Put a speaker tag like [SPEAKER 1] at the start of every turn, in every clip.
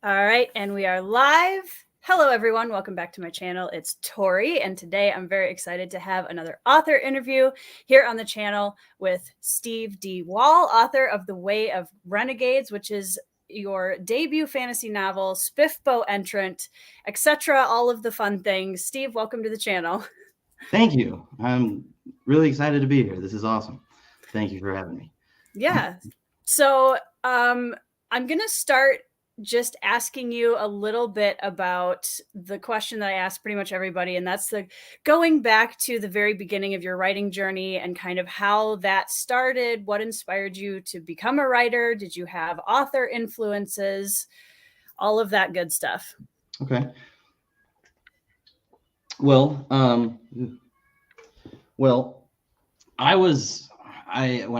[SPEAKER 1] All right, and we are live. Hello, everyone. Welcome back to my channel. It's Tori, and today I'm very excited to have another author interview here on the channel with Steve D. Wall, author of The Way of Renegades, which is your debut fantasy novel, SPFBO entrant, etc. All of the fun things. Steve, welcome to the channel.
[SPEAKER 2] Thank you. I'm really excited to be here. This is awesome. Thank you for having me.
[SPEAKER 1] Yeah. So I'm going to start just asking you a little bit about the question that I ask pretty much everybody, and that's the going back to the very beginning of your writing journey and kind of how that started. What inspired you to become a writer? Did you have author influences? All of that good stuff.
[SPEAKER 2] Okay. Well, when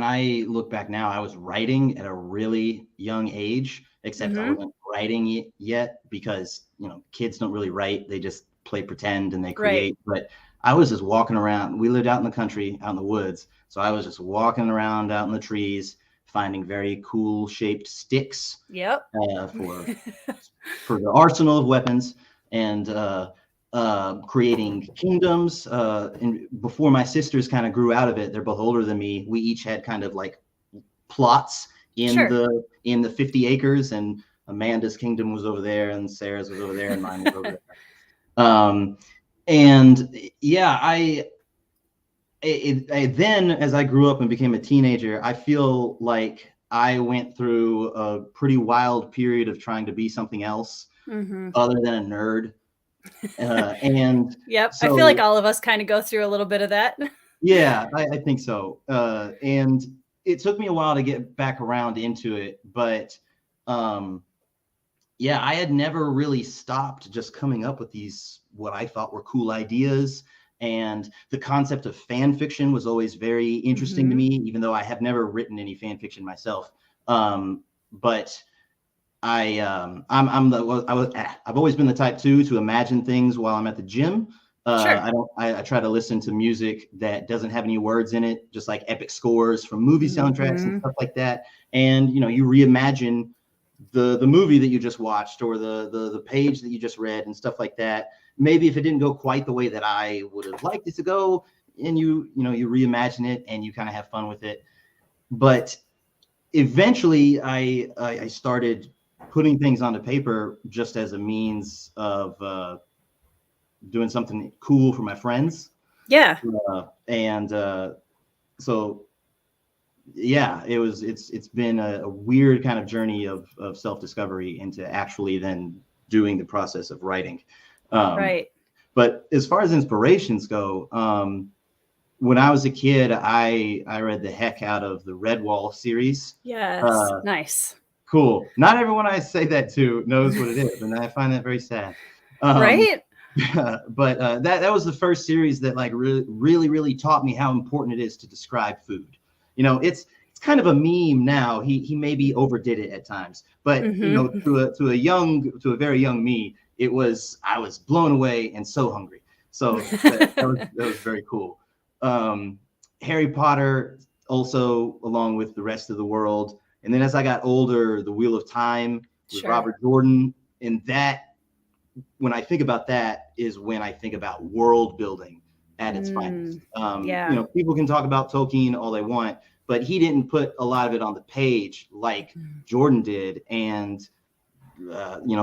[SPEAKER 2] I look back now, I was writing at a really young age, except I wasn't writing it yet because, kids don't really write. They just play pretend and they create. Right. But I was just walking around. We lived out in the country, out in the woods. So I was just walking around out in the trees, finding very cool shaped sticks.
[SPEAKER 1] Yep.
[SPEAKER 2] For the arsenal of weapons, and creating kingdoms. And before my sisters kind of grew out of it, they're both older than me. We each had kind of like plots in the 50 acres, and Amanda's kingdom was over there, and Sarah's was over there, and mine was over there. And yeah, then as I grew up and became a teenager, I feel like I went through a pretty wild period of trying to be something else other than a nerd. And
[SPEAKER 1] yep, so, I feel like all of us kind of go through a little bit of that.
[SPEAKER 2] Yeah, I think so. And it took me a while to get back around into it, but yeah, I had never really stopped just coming up with these, what I thought were cool ideas. And the concept of fan fiction was always very interesting to me, even though I have never written any fan fiction myself. But I've always been the type to imagine things while I'm at the gym. I try to listen to music that doesn't have any words in it, just like epic scores from movie soundtracks and stuff like that. And you reimagine the movie that you just watched, or the page that you just read, and stuff like that. Maybe if it didn't go quite the way that I would have liked it to go, and you reimagine it and you kind of have fun with it. But eventually I started putting things onto paper just as a means of doing something cool for my friends.
[SPEAKER 1] Yeah.
[SPEAKER 2] So yeah, it's been a weird kind of journey of self-discovery into actually then doing the process of writing.
[SPEAKER 1] Right.
[SPEAKER 2] But as far as inspirations go, when I was a kid, I read the heck out of the Redwall series.
[SPEAKER 1] Yes. Nice.
[SPEAKER 2] Cool. Not everyone I say that to knows what it is, and I find that very sad.
[SPEAKER 1] Right.
[SPEAKER 2] But that was the first series that like really taught me how important it is to describe food. It's kind of a meme now. He maybe overdid it at times, but to a very young me, I was blown away and so hungry. So that was very cool. Harry Potter also, along with the rest of the world. And then as I got older, The Wheel of Time with Robert Jordan. And that, when I think about that, is when I think about world building at its finest. People can talk about Tolkien all they want, but he didn't put a lot of it on the page like Jordan did. And,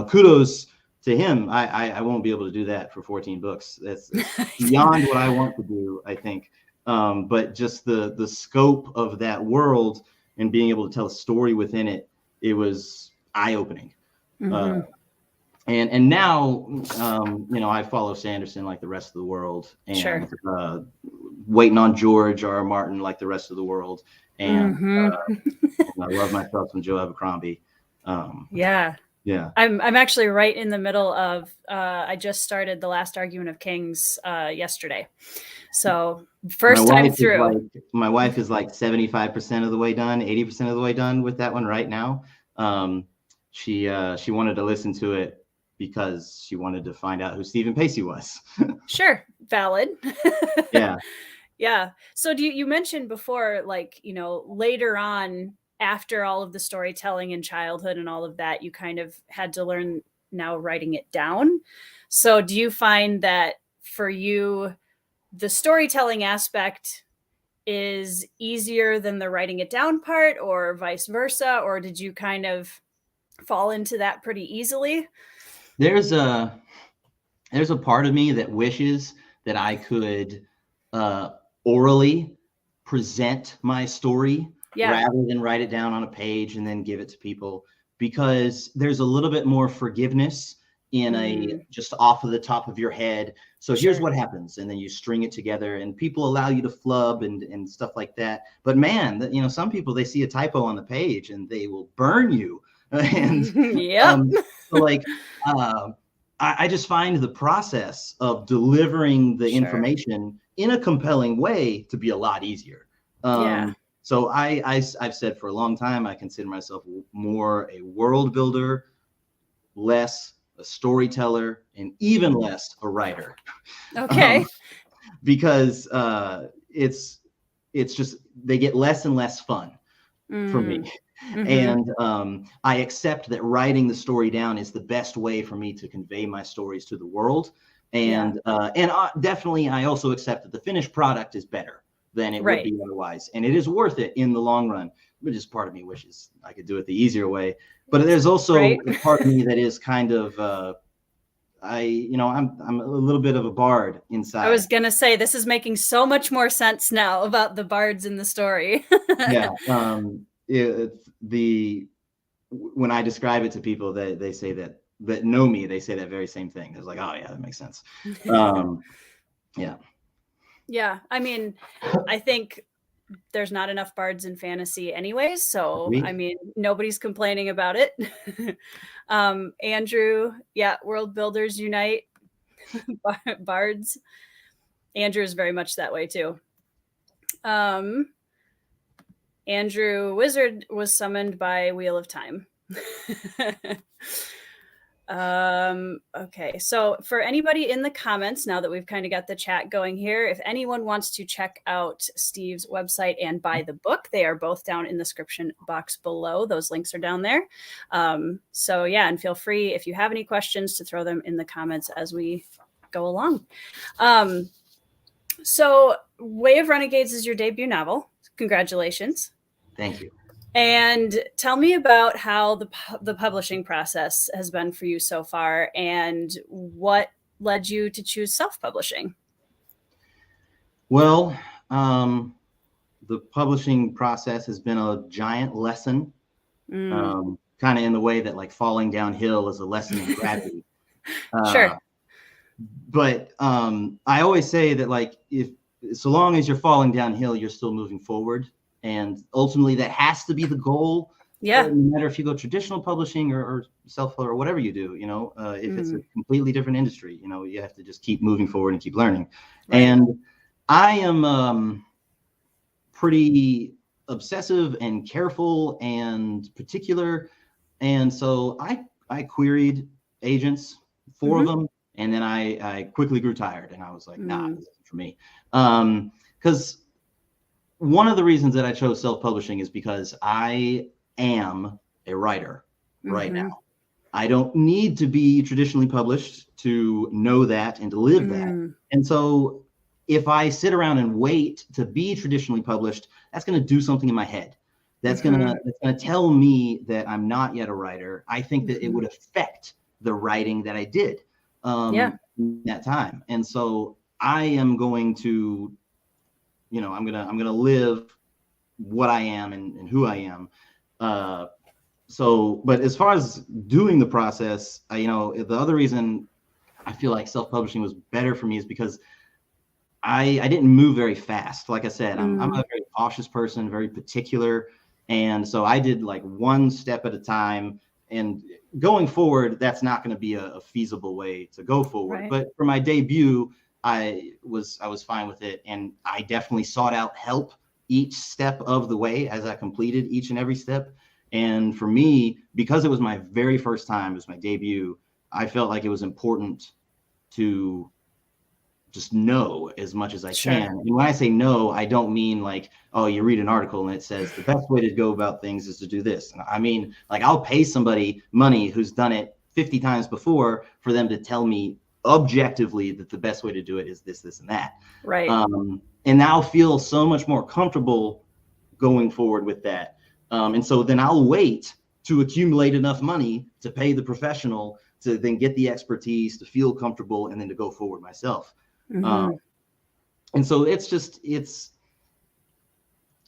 [SPEAKER 2] kudos to him. I won't be able to do that for 14 books. That's beyond what I want to do, I think. But just the scope of that world and being able to tell a story within it, it was eye-opening. And now, I follow Sanderson like the rest of the world, and waiting on George R. R. Martin like the rest of the world, and I love myself some Joe Abercrombie. Yeah.
[SPEAKER 1] I'm actually right in the middle of. I just started The Last Argument of Kings yesterday, so first time through.
[SPEAKER 2] My wife is like 75% of the way done, 80% of the way done with that one right now. She wanted to listen to it because she wanted to find out who Stephen Pacey was.
[SPEAKER 1] Sure, valid.
[SPEAKER 2] Yeah.
[SPEAKER 1] Yeah. So you mentioned before, like, later on after all of the storytelling in childhood and all of that, you kind of had to learn now writing it down. So do you find that for you, the storytelling aspect is easier than the writing it down part, or vice versa? Or did you kind of fall into that pretty easily?
[SPEAKER 2] There's a part of me that wishes that I could orally present my story rather than write it down on a page and then give it to people, because there's a little bit more forgiveness in a just off of the top of your head. So here's what happens, and then you string it together, and people allow you to flub and stuff like that. But man, you know, some people, they see a typo on the page and they will burn you. And so like I just find the process of delivering the information in a compelling way to be a lot easier. So I've said for a long time, I consider myself more a world builder, less a storyteller, and even less a writer.
[SPEAKER 1] Okay.
[SPEAKER 2] Because it's just, they get less and less fun for me. And I accept that writing the story down is the best way for me to convey my stories to the world. And definitely, I also accept that the finished product is better than it would be otherwise. And it is worth it in the long run. But just part of me wishes I could do it the easier way. But there's also a part of me that is kind of, I'm a little bit of a bard inside.
[SPEAKER 1] I was going to say, this is making so much more sense now about the bards in the story.
[SPEAKER 2] When I describe it to people, they say that know me, they say that very same thing. It's like, oh yeah, that makes sense.
[SPEAKER 1] Yeah. I mean, I think there's not enough bards in fantasy anyways. So, I mean, nobody's complaining about it. Andrew, world builders unite. Bards. Andrew is very much that way too. Andrew Wizard was summoned by Wheel of Time. Okay, so for anybody in the comments, now that we've kind of got the chat going here, if anyone wants to check out Steve's website and buy the book, they are both down in the description box below. Those links are down there. So yeah, and feel free, if you have any questions, to throw them in the comments as we go along. So Way of Renegades is your debut novel. Congratulations.
[SPEAKER 2] Thank you.
[SPEAKER 1] And tell me about how the publishing process has been for you so far, and what led you to choose self-publishing.
[SPEAKER 2] Well, the publishing process has been a giant lesson, kind of in the way that like falling downhill is a lesson in gravity. But I always say that like, so long as you're falling downhill, you're still moving forward. And ultimately, that has to be the goal. No matter if you go traditional publishing or self or whatever you do, you know, if it's a completely different industry, you know, you have to just keep moving forward and keep learning. And I am pretty obsessive and careful and particular. And so I queried agents, 4 of them. And then I quickly grew tired, and I was like, nah, this isn't for me. Because one of the reasons that I chose self-publishing is because I am a writer right now. I don't need to be traditionally published to know that and to live that. And so if I sit around and wait to be traditionally published, that's going to do something in my head. That's going to tell me that I'm not yet a writer. I think that it would affect the writing that I did in that time. And so I am going to, you know, I'm gonna live what I am and who I am. But as far as doing the process, you know, the other reason I feel like self-publishing was better for me is because I didn't move very fast. Like I said, I'm a very cautious person, very particular. And so I did like one step at a time, and going forward, that's not going to be a feasible way to go forward. But for my debut, I was fine with it, and I definitely sought out help each step of the way as I completed each and every step. And for me, because it was my very first time, it was my debut, I felt like it was important to just know as much as I
[SPEAKER 1] Sure.
[SPEAKER 2] can. And when I say know, I don't mean like, oh, you read an article and it says the best way to go about things is to do this. I mean, like, I'll pay somebody money who's done it 50 times before for them to tell me objectively that the best way to do it is this, this, and that.
[SPEAKER 1] Right.
[SPEAKER 2] And I'll feel so much more comfortable going forward with that. And so then I'll wait to accumulate enough money to pay the professional to then get the expertise, to feel comfortable, and then to go forward myself. And so it's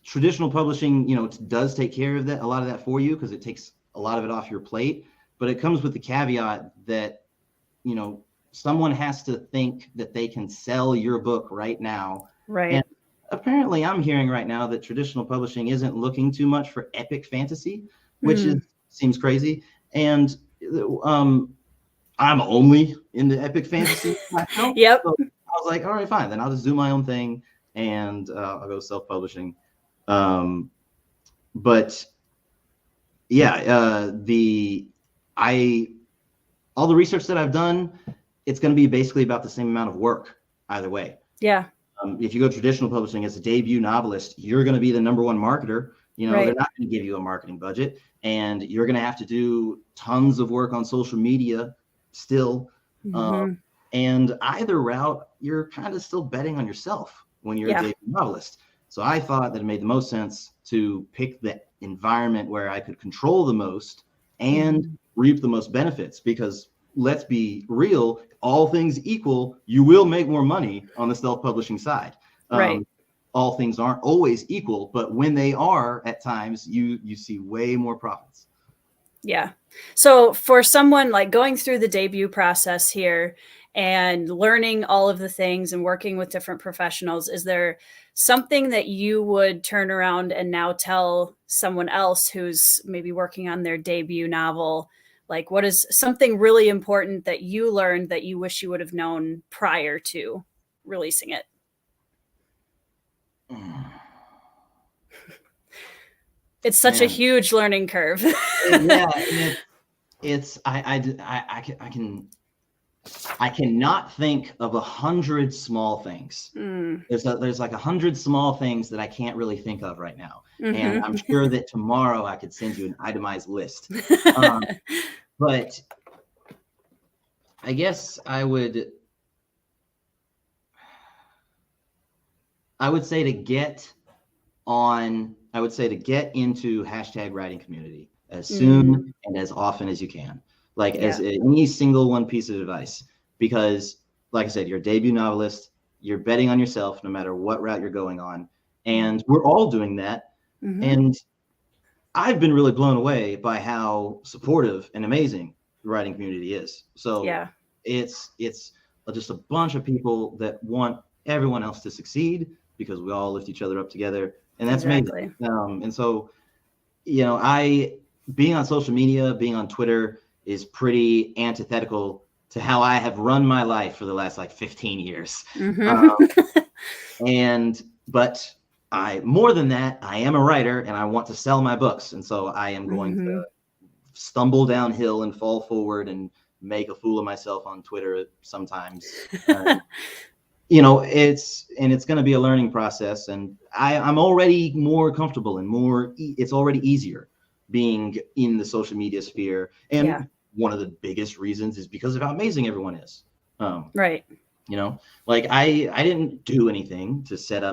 [SPEAKER 2] traditional publishing, you know, it does take care of that, a lot of that for you, because it takes a lot of it off your plate, but it comes with the caveat that, you know, someone has to think that they can sell your book right now.
[SPEAKER 1] Right.
[SPEAKER 2] And apparently I'm hearing right now that traditional publishing isn't looking too much for epic fantasy, which seems crazy. And I'm only in the epic fantasy myself.
[SPEAKER 1] Yep.
[SPEAKER 2] So I was like, all right, fine. Then I'll just do my own thing, and I'll go self-publishing. But yeah, all the research that I've done, it's going to be basically about the same amount of work either way.
[SPEAKER 1] Yeah.
[SPEAKER 2] If you go traditional publishing as a debut novelist, you're going to be the number one marketer. You know, they're not going to give you a marketing budget, and you're going to have to do tons of work on social media still. And either route, you're kind of still betting on yourself when you're a debut novelist. So I thought that it made the most sense to pick the environment where I could control the most and reap the most benefits, because let's be real, all things equal, you will make more money on the self-publishing side. All things aren't always equal, but when they are, at times you see way more profits.
[SPEAKER 1] Yeah. So for someone like going through the debut process here and learning all of the things and working with different professionals, is there something that you would turn around and now tell someone else who's maybe working on their debut novel? Like, what is something really important that you learned that you wish you would have known prior to releasing it? It's such a huge learning curve.
[SPEAKER 2] I cannot think of 100 small things. There's like 100 small things that I can't really think of right now. And I'm sure that tomorrow I could send you an itemized list. But I guess I would say to get into hashtag writing community as soon and as often as you can. Like as any single one piece of advice, because like I said, you're a debut novelist, you're betting on yourself no matter what route you're going on. And we're all doing that. And I've been really blown away by how supportive and amazing the writing community is. So it's just a bunch of people that want everyone else to succeed, because we all lift each other up together. And that's amazing. And so, you know, being on social media, being on Twitter is pretty antithetical to how I have run my life for the last like 15 years. But more than that, I am a writer and I want to sell my books. And so I am going to stumble downhill and fall forward and make a fool of myself on Twitter sometimes. You know, it's going to be a learning process, and I'm already more comfortable and it's already easier being in the social media sphere. And one of the biggest reasons is because of how amazing everyone is. You know, like I didn't do anything to set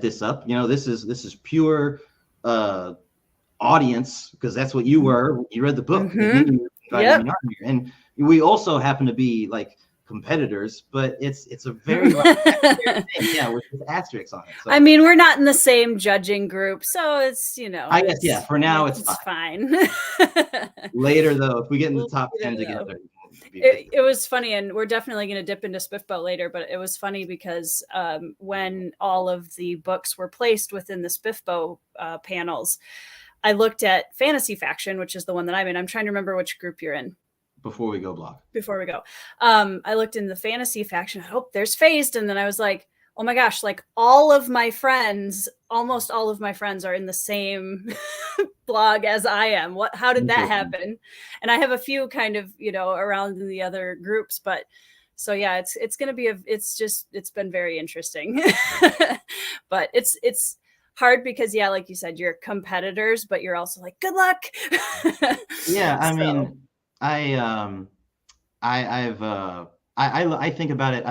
[SPEAKER 2] this up. You know, this is pure audience, because that's what you were. You read the book. And you invited me on here. And we also happen to be like competitors, but it's a very thing, with asterisks on it. So,
[SPEAKER 1] I mean, we're not in the same judging group, so it's, you know,
[SPEAKER 2] I guess for now it's fine. Later though, if we get in the top 10 together,
[SPEAKER 1] it was funny, and we're definitely going to dip into SPFBO later, but it was funny because when all of the books were placed within the SPFBO panels, I looked at Fantasy Faction, which is the one that I'm in. I'm trying to remember which group you're in.
[SPEAKER 2] Before we go.
[SPEAKER 1] I looked in the Fantasy Faction. Oh, there's Phased. And then I was like, oh my gosh, like almost all of my friends are in the same blog as I am. How did that happen? And I have a few kind of, you know, around in the other groups, but So yeah, it's going to be it's been very interesting. But it's hard because yeah, like you said, you're competitors, but you're also like, good luck.
[SPEAKER 2] Yeah, I
[SPEAKER 1] So
[SPEAKER 2] mean, I I've I think about it.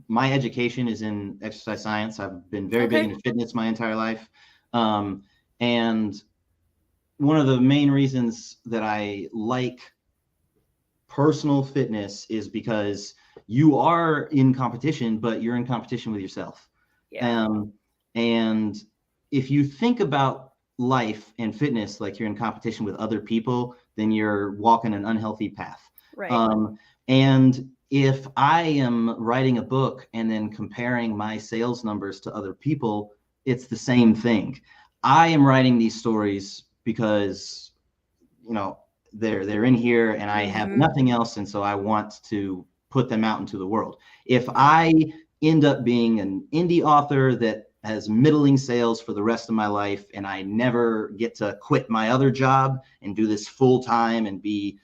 [SPEAKER 2] My education is in exercise science. I've been very big
[SPEAKER 1] okay.
[SPEAKER 2] into fitness my entire life, and one of the main reasons that I like personal fitness is because you are in competition, but you're in competition with yourself.
[SPEAKER 1] Yeah.
[SPEAKER 2] And if you think about life and fitness like you're in competition with other people, then you're walking an unhealthy path.
[SPEAKER 1] Right.
[SPEAKER 2] And if I am writing a book and then comparing my sales numbers to other people, it's the same thing. I am writing these stories because, you know, they're in here and I have nothing else, and so I want to put them out into the world. If I end up being an indie author that has middling sales for the rest of my life and I never get to quit my other job and do this full time and be,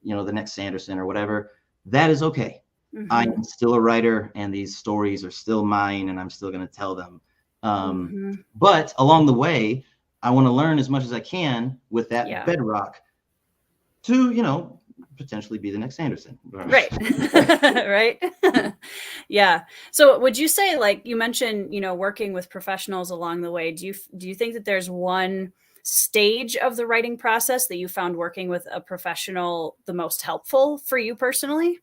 [SPEAKER 2] you know, the next Sanderson or whatever, that is okay. I am still a writer and these stories are still mine and I'm still going to tell them. But along the way, I want to learn as much as I can with that bedrock to, you know, potentially be the next Sanderson.
[SPEAKER 1] Right. Right. Yeah. So would you say, like you mentioned, you know, working with professionals along the way, do you think that there's one stage of the writing process that you found working with a professional the most helpful for you personally?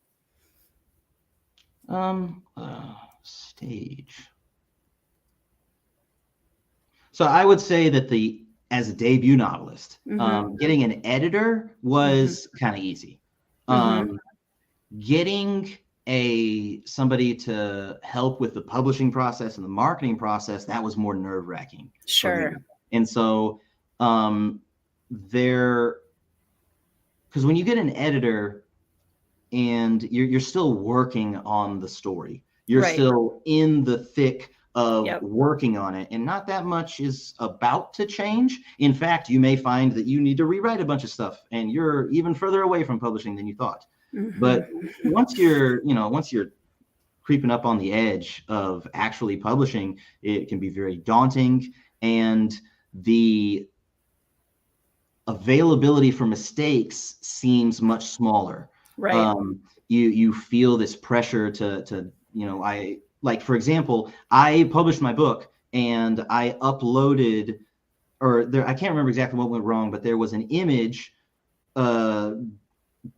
[SPEAKER 2] Stage. So I would say that as a debut novelist, getting an editor was kind of easy. Getting somebody to help with the publishing process and the marketing process, that was more nerve-wracking.
[SPEAKER 1] Sure.
[SPEAKER 2] And so because when you get an editor and you're still working on the story, you're still in the thick of working on it, and not that much is about to change. In fact, you may find that you need to rewrite a bunch of stuff and you're even further away from publishing than you thought. But once you're creeping up on the edge of actually publishing, it can be very daunting, and the availability for mistakes seems much smaller.
[SPEAKER 1] Right.
[SPEAKER 2] You feel this pressure to like, for example, I published my book and I uploaded, I can't remember exactly what went wrong, but there was an image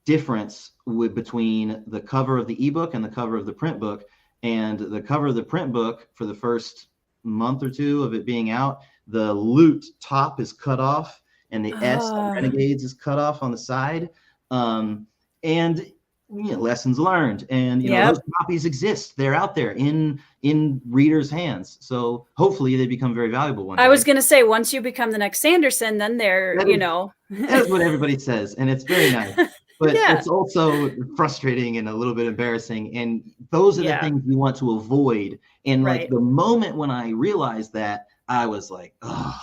[SPEAKER 2] difference between the cover of the ebook and the cover of the print book. And the cover of the print book, for the first month or two of it being out, the loot top is cut off and the S of Renegades is cut off on the side. And lessons learned, and those copies exist. They're out there in readers' hands. So hopefully they become very valuable one day.
[SPEAKER 1] I was going to say, once you become the next Sanderson, then they're,
[SPEAKER 2] That is what everybody says, and it's very nice. But it's also frustrating and a little bit embarrassing. And those are the things you want to avoid. And like the moment when I realized that, I was like, oh,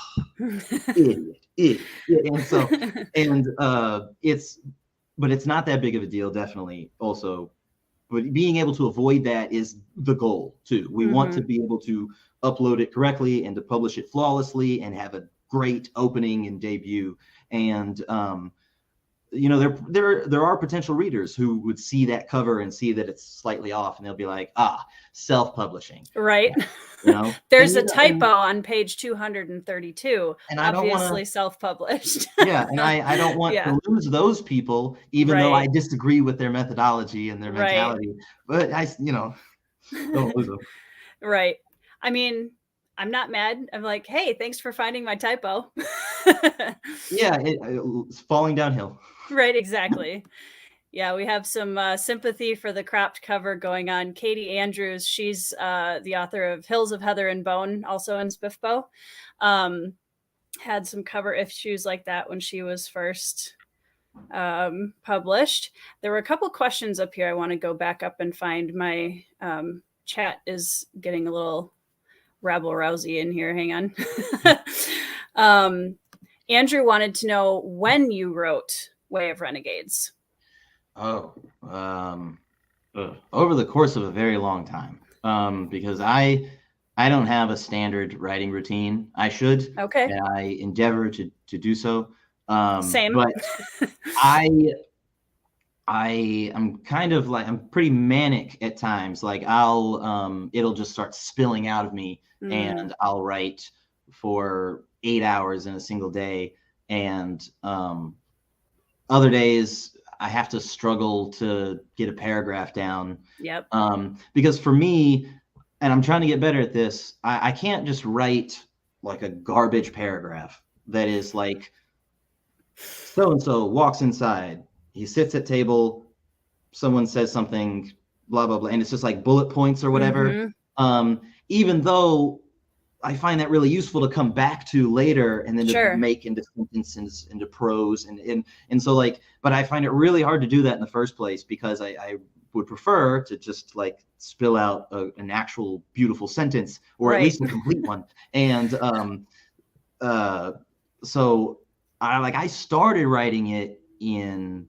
[SPEAKER 2] idiot. And so, but it's not that big of a deal, definitely. Also, but being able to avoid that is the goal too. We want to be able to upload it correctly and to publish it flawlessly and have a great opening and debut. And there are potential readers who would see that cover and see that it's slightly off, and they'll be like, self-publishing.
[SPEAKER 1] Right. There's a typo on page 232, and obviously self-published.
[SPEAKER 2] And I don't want to lose those people, even though I disagree with their methodology and their mentality. But don't lose them.
[SPEAKER 1] Right. I mean, I'm not mad. I'm like, hey, thanks for finding my typo.
[SPEAKER 2] It's falling downhill.
[SPEAKER 1] Right, exactly. Yeah, we have some sympathy for the cropped cover going on. Katie Andrews, she's the author of Hills of Heather and Bone, also in SPFBO. Had some cover issues like that when she was first published. There were a couple questions up here. I want to go back up and find my chat is getting a little rabble-rousy in here. Hang on. Andrew wanted to know when you wrote Way of Renegades.
[SPEAKER 2] Over the course of a very long time, because I don't have a standard writing routine. I should,
[SPEAKER 1] Okay.
[SPEAKER 2] and I endeavor to do so.
[SPEAKER 1] Same.
[SPEAKER 2] But I I'm kind of like, I'm pretty manic at times. Like it'll just start spilling out of me, and I'll write for 8 hours in a single day, and other days I have to struggle to get a paragraph down.
[SPEAKER 1] Yep.
[SPEAKER 2] Because for me, and I'm trying to get better at this, I can't just write like a garbage paragraph that is like, so and so walks inside, he sits at table, someone says something, blah blah blah, and it's just like bullet points or whatever. Even though I find that really useful to come back to later, and then to make into sentences, into prose, and so like, but I find it really hard to do that in the first place, because I would prefer to just like spill out an actual beautiful sentence, or at least a complete one. And so I started writing it in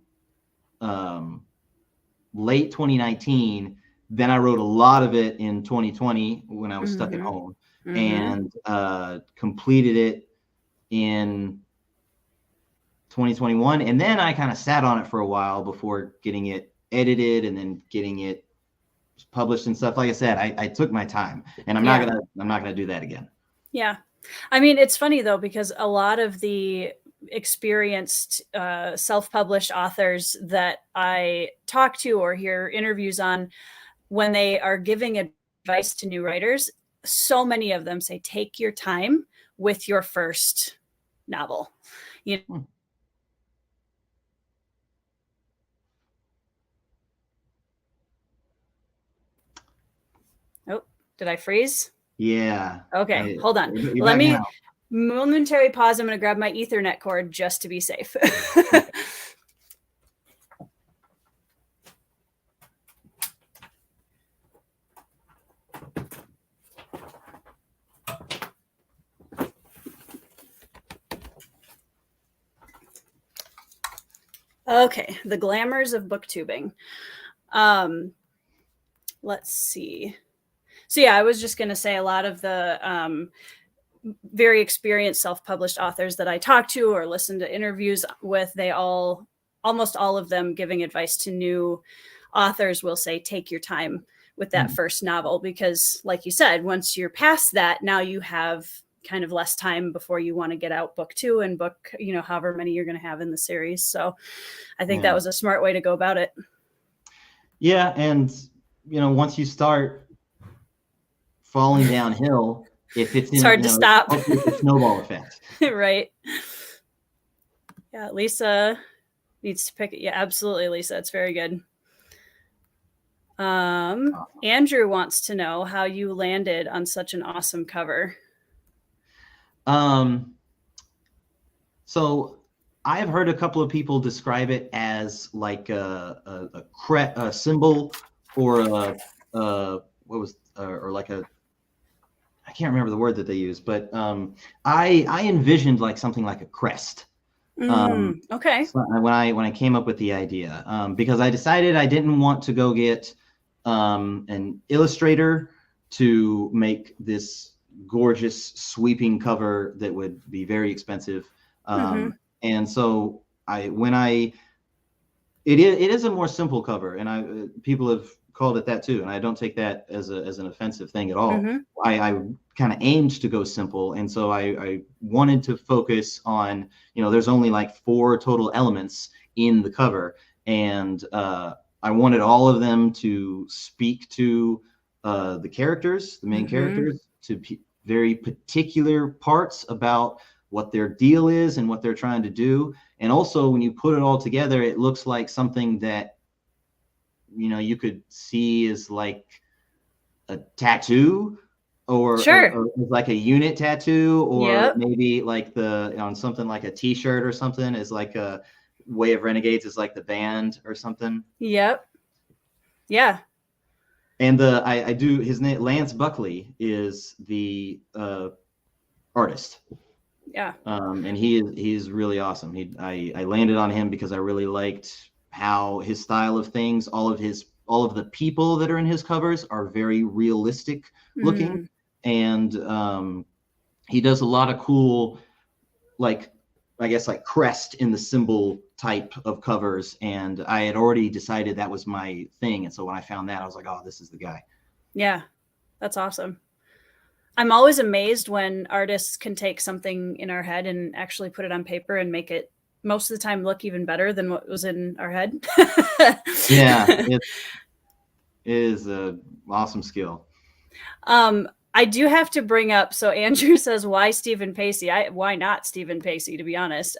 [SPEAKER 2] late 2019. Then I wrote a lot of it in 2020 when I was stuck at home, and completed it in 2021. And then I kind of sat on it for a while before getting it edited and then getting it published and stuff. Like I said, I took my time, and I'm not gonna do that again.
[SPEAKER 1] Yeah. I mean, it's funny though, because a lot of the experienced self-published authors that I talk to or hear interviews on, when they are giving advice to new writers, so many of them say, take your time with your first novel. You know? Oh, did I freeze?
[SPEAKER 2] Yeah.
[SPEAKER 1] Okay, hold on. Let me momentary pause. I'm going to grab my Ethernet cord just to be safe. Okay, the glamours of booktubing. Let's see. So yeah, I was just going to say, a lot of the very experienced self-published authors that I talk to or listen to interviews with, they almost all of them giving advice to new authors will say, take your time with that first novel, because like you said, once you're past that, now you have kind of less time before you want to get out book 2 and book, however many you're going to have in the series. So I think that was a smart way to go about it.
[SPEAKER 2] Yeah. And, once you start falling downhill, it's
[SPEAKER 1] hard to stop.
[SPEAKER 2] It's a snowball effect.
[SPEAKER 1] Right. Yeah. Lisa needs to pick it. Yeah, absolutely. Lisa. It's very good. Andrew wants to know how you landed on such an awesome cover.
[SPEAKER 2] So I've heard a couple of people describe it as like a symbol, or I can't remember the word that they use, but I envisioned like something like a crest.
[SPEAKER 1] Okay.
[SPEAKER 2] So when I came up with the idea, because I decided I didn't want to go get an illustrator to make this gorgeous sweeping cover that would be very expensive. And so it is a more simple cover, and people have called it that too, and I don't take that as an offensive thing at all. I kind of aimed to go simple, and so I wanted to focus on, there's only like 4 total elements in the cover, and I wanted all of them to speak to the characters, the main characters, to very particular parts about what their deal is and what they're trying to do. And also, when you put it all together, it looks like something that you could see as like a tattoo, or like a unit tattoo, or maybe like on something like a t-shirt or something, is like a Way of Renegades is like the band or something.
[SPEAKER 1] Yep. Yeah.
[SPEAKER 2] And I do, his name, Lance Buckley, is the artist.
[SPEAKER 1] Yeah.
[SPEAKER 2] And he's really awesome. I landed on him because I really liked how his style of things, all of his all of the people that are in his covers are very realistic looking. And he does a lot of cool, like, I guess, like crest in the symbol type of covers. And I had already decided that was my thing. And so when I found that, I was like, oh, this is the guy.
[SPEAKER 1] Yeah, that's awesome. I'm always amazed when artists can take something in our head and actually put it on paper and make it most of the time look even better than what was in our head.
[SPEAKER 2] Yeah, it is an awesome skill.
[SPEAKER 1] I do have to bring up, so Andrew says, why Stephen Pacey? Why not Stephen Pacey, to be honest?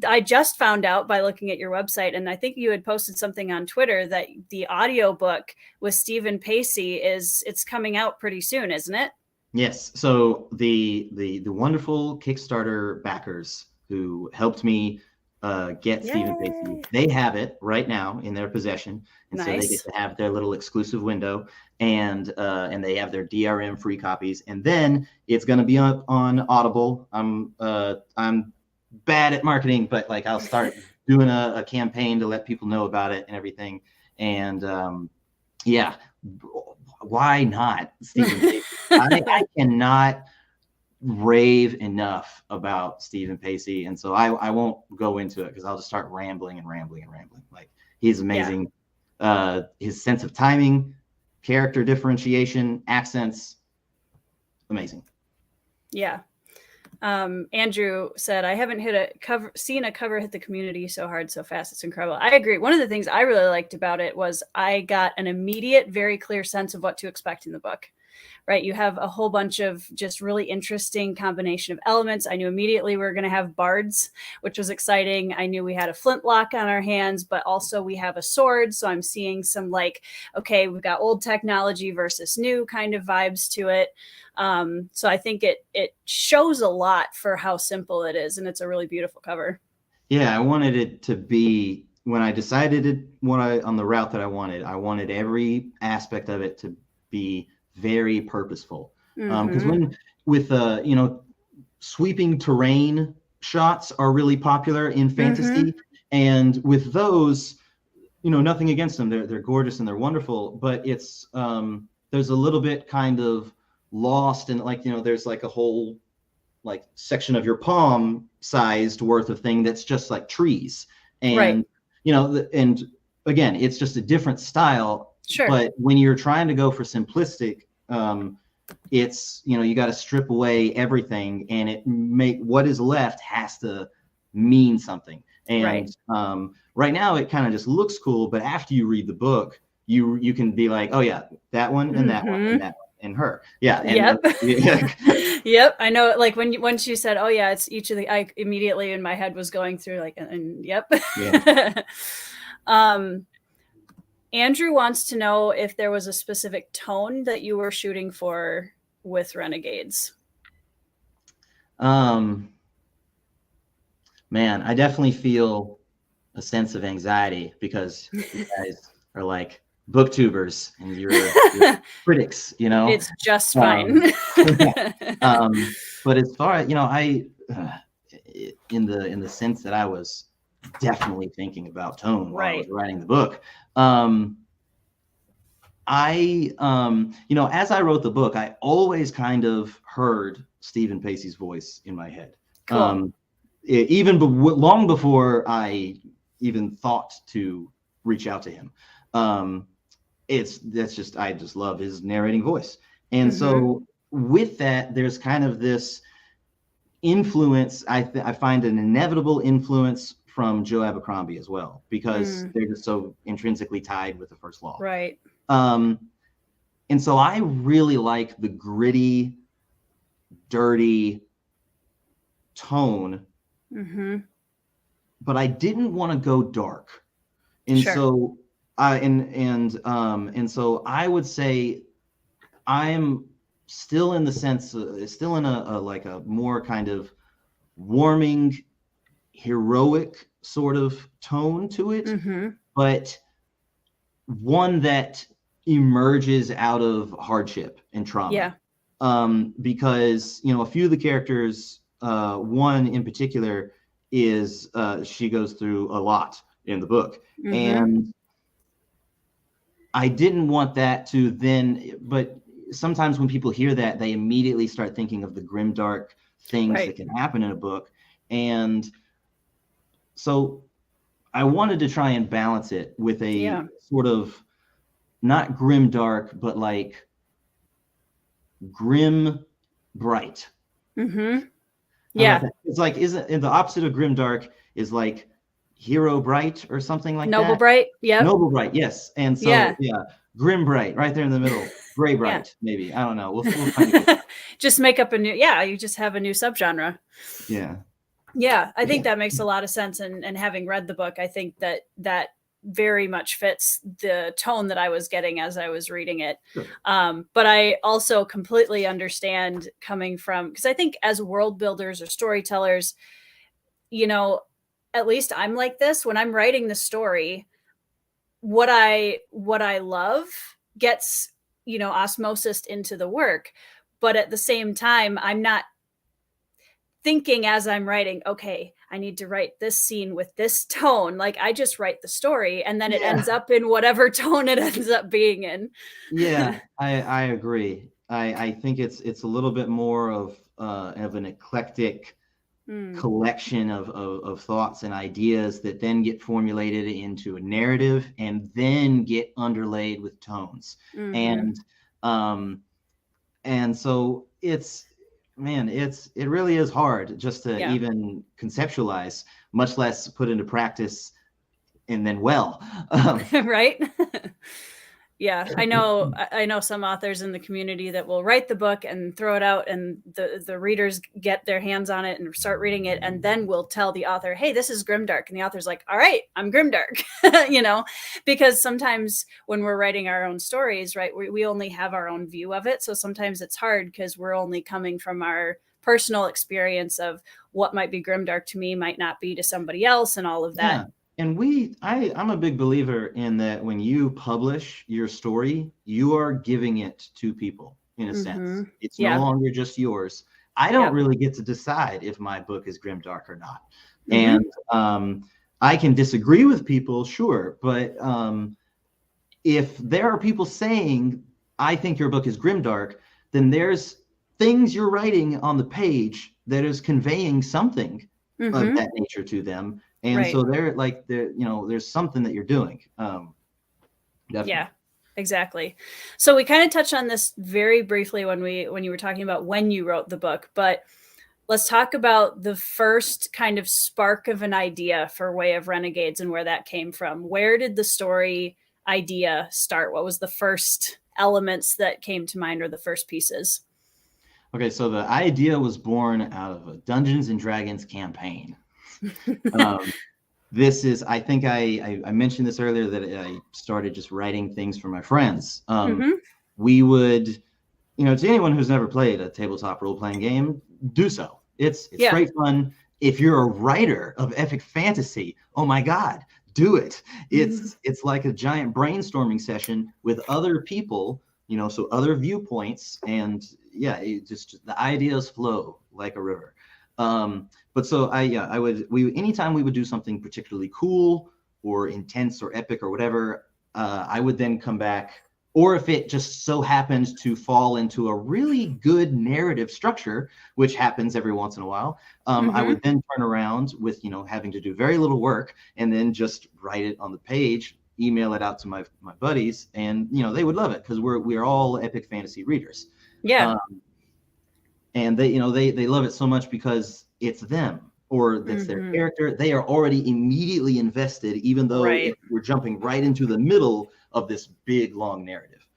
[SPEAKER 1] I just found out by looking at your website, and I think you had posted something on Twitter that the audiobook with Stephen Pacey it's coming out pretty soon, isn't it?
[SPEAKER 2] Yes. So the wonderful Kickstarter backers who helped me get Stephen Pacey, they have it right now in their possession, and so they get to have their little exclusive window, and they have their DRM free copies, and then it's going to be on Audible. I'm bad at marketing, but like I'll start doing a campaign to let people know about it and everything. And yeah, why not Stephen Pacey? I cannot rave enough about Stephen Pacey, and so I won't go into it because I'll just start rambling and rambling and rambling. Like, he's amazing. Yeah. His sense of timing, character differentiation, accents, amazing.
[SPEAKER 1] Yeah. Andrew said, I haven't seen a cover hit the community so hard so fast. It's incredible. I agree. One of the things I really liked about it was I got an immediate, very clear sense of what to expect in the book. Right? You have a whole bunch of just really interesting combination of elements. I knew immediately we were going to have bards, which was exciting. I knew we had a flintlock on our hands, but also we have a sword. So I'm seeing some like, okay, we've got old technology versus new kind of vibes to it. So I think it shows a lot for how simple it is, and it's a really beautiful cover.
[SPEAKER 2] Yeah, I wanted it to be, when I decided on the route that I wanted every aspect of it to be very purposeful. Because with sweeping terrain shots are really popular in fantasy, and with those, nothing against them, they're gorgeous and they're wonderful, but it's there's a little bit kind of lost, and there's like a whole like section of your palm sized worth of thing that's just like trees, and and again, it's just a different style. Sure. But when you're trying to go for simplistic, it's, you got to strip away everything, and what is left has to mean something. And right now it kind of just looks cool, but after you read the book, you can be like, oh yeah, that one and that one and that one and her. Yeah. And,
[SPEAKER 1] yep. I know. Like once you said, oh yeah, it's each of the, I immediately in my head was going through like, and yep. Yeah. Andrew wants to know if there was a specific tone that you were shooting for with Renegades.
[SPEAKER 2] Man, I definitely feel a sense of anxiety because you guys are like booktubers and you're critics, It's
[SPEAKER 1] just fine.
[SPEAKER 2] But as far as, I in the sense that I was definitely thinking about tone while I was writing the book. As I wrote the book, I always kind of heard Stephen Pacey's voice in my head. Cool. Long before I even thought to reach out to him. I just love his narrating voice. And so with that, there's kind of this influence. I find an inevitable influence from Joe Abercrombie as well, because they're just so intrinsically tied with the First Law.
[SPEAKER 1] Right.
[SPEAKER 2] And so I really like the gritty, dirty tone, but I didn't want to go dark. And so so I would say I'm still in the sense, still in a more kind of warming, heroic sort of tone to it, but one that emerges out of hardship and trauma. Yeah. Because a few of the characters, one in particular is she goes through a lot in the book, and I didn't want that to then, but sometimes when people hear that, they immediately start thinking of the grimdark things that can happen in a book. And so I wanted to try and balance it with a sort of not grimdark, but like grim bright.
[SPEAKER 1] Mm-hmm. Yeah.
[SPEAKER 2] It's like, isn't the opposite of grimdark is like hero bright or something like
[SPEAKER 1] Noble
[SPEAKER 2] that?
[SPEAKER 1] bright. Yeah.
[SPEAKER 2] Noble bright. Yes. And so, grim bright right there in the middle. Gray bright, maybe. I don't know. We'll find it.
[SPEAKER 1] Just make up a new, you just have a new subgenre.
[SPEAKER 2] Yeah.
[SPEAKER 1] Yeah. I think that makes a lot of sense. And having read the book, I think that very much fits the tone that I was getting as I was reading it.
[SPEAKER 2] Sure.
[SPEAKER 1] But I also completely understand coming from, because I think as world builders or storytellers, you know, at least I'm like this when I'm writing the story, what I love gets, osmosis into the work. But at the same time, I'm not thinking as I'm writing, okay, I need to write this scene with this tone. Like I just write the story and then it ends up in whatever tone it ends up being in.
[SPEAKER 2] Yeah, I agree. I think it's a little bit more of an eclectic collection of thoughts and ideas that then get formulated into a narrative and then get underlaid with tones. And so it really is hard just to even conceptualize, much less put into practice and then
[SPEAKER 1] right. Yeah, I know some authors in the community that will write the book and throw it out, and the readers get their hands on it and start reading it, and then we'll tell the author, hey, this is grimdark, and the author's like, all right, I'm grimdark. Because sometimes when we're writing our own stories, right, we only have our own view of it, so sometimes it's hard because we're only coming from our personal experience of what might be grimdark to me might not be to somebody else, and all of that.
[SPEAKER 2] And I'm a big believer in that when you publish your story, you are giving it to people in a sense. It's no longer just yours. I don't really get to decide if my book is grimdark or not. And I can disagree with people, sure, but if there are people saying, I think your book is grimdark, then there's things you're writing on the page that is conveying something of that nature to them. And so there's something that you're doing.
[SPEAKER 1] Yeah, exactly. So we kind of touched on this very briefly when you were talking about when you wrote the book, but let's talk about the first kind of spark of an idea for Way of Renegades and where that came from. Where did the story idea start? What was the first elements that came to mind, or the first pieces?
[SPEAKER 2] Okay, so the idea was born out of a Dungeons and Dragons campaign. This is, I think I mentioned this earlier, that I started just writing things for my friends. We would, to anyone who's never played a tabletop role-playing game, do so. It's great fun. If you're a writer of epic fantasy, oh my God, do it. It's like a giant brainstorming session with other people, so other viewpoints, and just the ideas flow like a river. But so anytime we would do something particularly cool or intense or epic or whatever, I would then come back, or if it just so happens to fall into a really good narrative structure, which happens every once in a while, I would then turn around with, having to do very little work and then just write it on the page, email it out to my buddies, and, they would love it because we're all epic fantasy readers.
[SPEAKER 1] Yeah.
[SPEAKER 2] And they love it so much because it's them, or that's their character. They are already immediately invested, even though we're jumping right into the middle of this big, long narrative.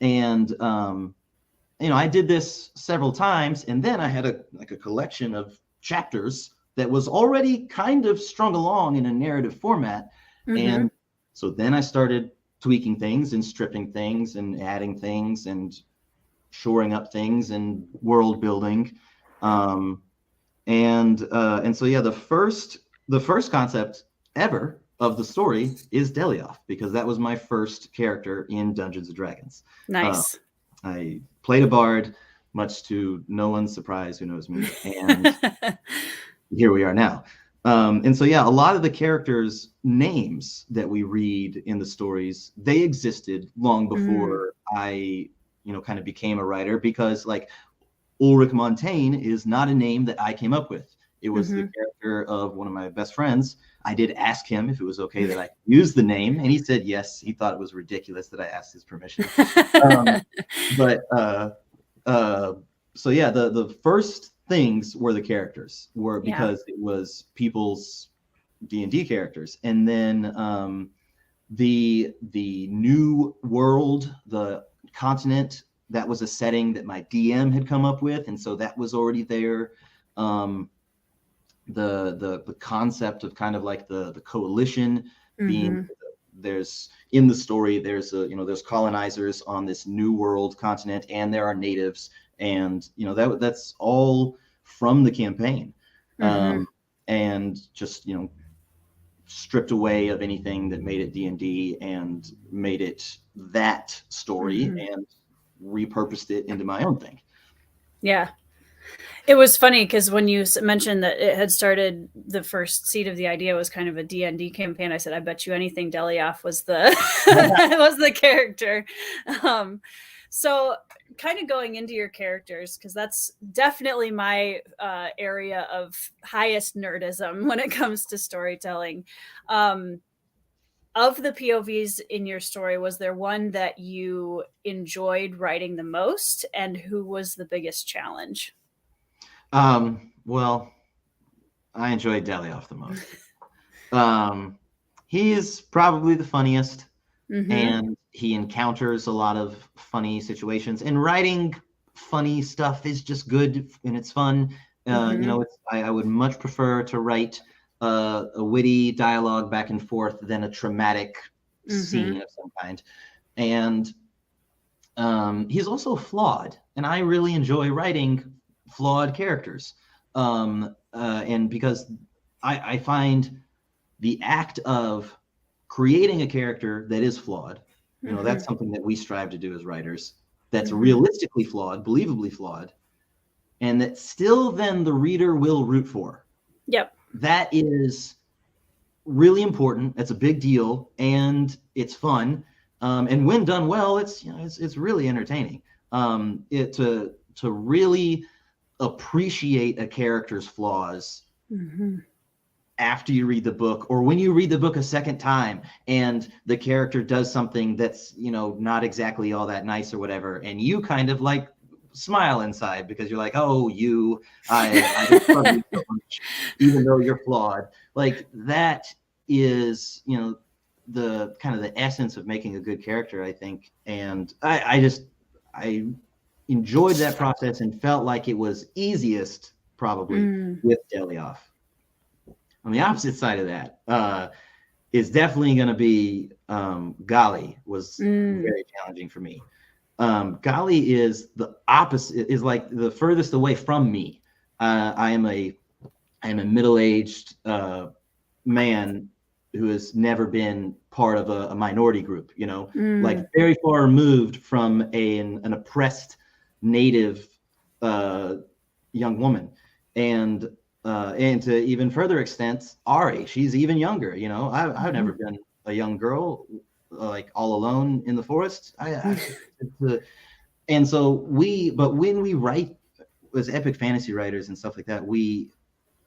[SPEAKER 2] And, I did this several times, and then I had a collection of chapters that was already kind of strung along in a narrative format. And so then I started tweaking things and stripping things and adding things and shoring up things and world building. And so the first concept ever of the story is Delioth, because that was my first character in Dungeons and Dragons.
[SPEAKER 1] Nice.
[SPEAKER 2] I played a bard, much to no one's surprise who knows me, and here we are now. And so, yeah, a lot of the characters' names that we read in the stories, they existed long before I, kind of became a writer, because like Ulrich Montaigne is not a name that I came up with. It was the character of one of my best friends. I did ask him if it was okay that I use the name, and he said yes. He thought it was ridiculous that I asked his permission. But so yeah, the first things were the characters, were because it was people's D&D characters, and then the new world, the continent, that was a setting that my DM had come up with, and so that was already there. The concept of kind of like the coalition being, there's in the story, there's there's colonizers on this new world continent, and there are natives, and that's all from the campaign, and just stripped away of anything that made it D&D and made it that story, and repurposed it into my own thing.
[SPEAKER 1] Yeah. It was funny because when you mentioned that it had started, the first seed of the idea was kind of a D&D campaign, I said, I bet you anything Delioff was the was the character. So kind of going into your characters, because that's definitely my area of highest nerdism when it comes to storytelling. Of the POVs in your story, was there one that you enjoyed writing the most, and who was the biggest challenge?
[SPEAKER 2] Well, I enjoyed Delioff the most. He is probably the funniest, and he encounters a lot of funny situations, and writing funny stuff is just good and it's fun. I would much prefer to write a witty dialogue back and forth than a traumatic scene of some kind. And he's also flawed, and I really enjoy writing flawed characters, and because I find the act of creating a character that is flawed, that's something that we strive to do as writers, that's realistically flawed, believably flawed, and that still then the reader will root for.
[SPEAKER 1] Yep. That
[SPEAKER 2] is really important. That's a big deal, and it's fun, and when done well, it's really entertaining. To really appreciate a character's flaws after you read the book, or when you read the book a second time and the character does something that's not exactly all that nice or whatever, and you kind of like smile inside because you're like, oh, I just love you so much, even though you're flawed. Like, that is the kind of the essence of making a good character, I think. And I enjoyed that process and felt like it was easiest probably with Delioff. On the opposite side of that is definitely going to be Gali was very challenging for me. Gali is the opposite, is like the furthest away from me. I am a middle-aged man who has never been part of a minority group, like very far removed from an oppressed native young woman. And to even further extent, Ari, she's even younger. I've never been a young girl like all alone in the forest. And so but when we write as epic fantasy writers and stuff like that, we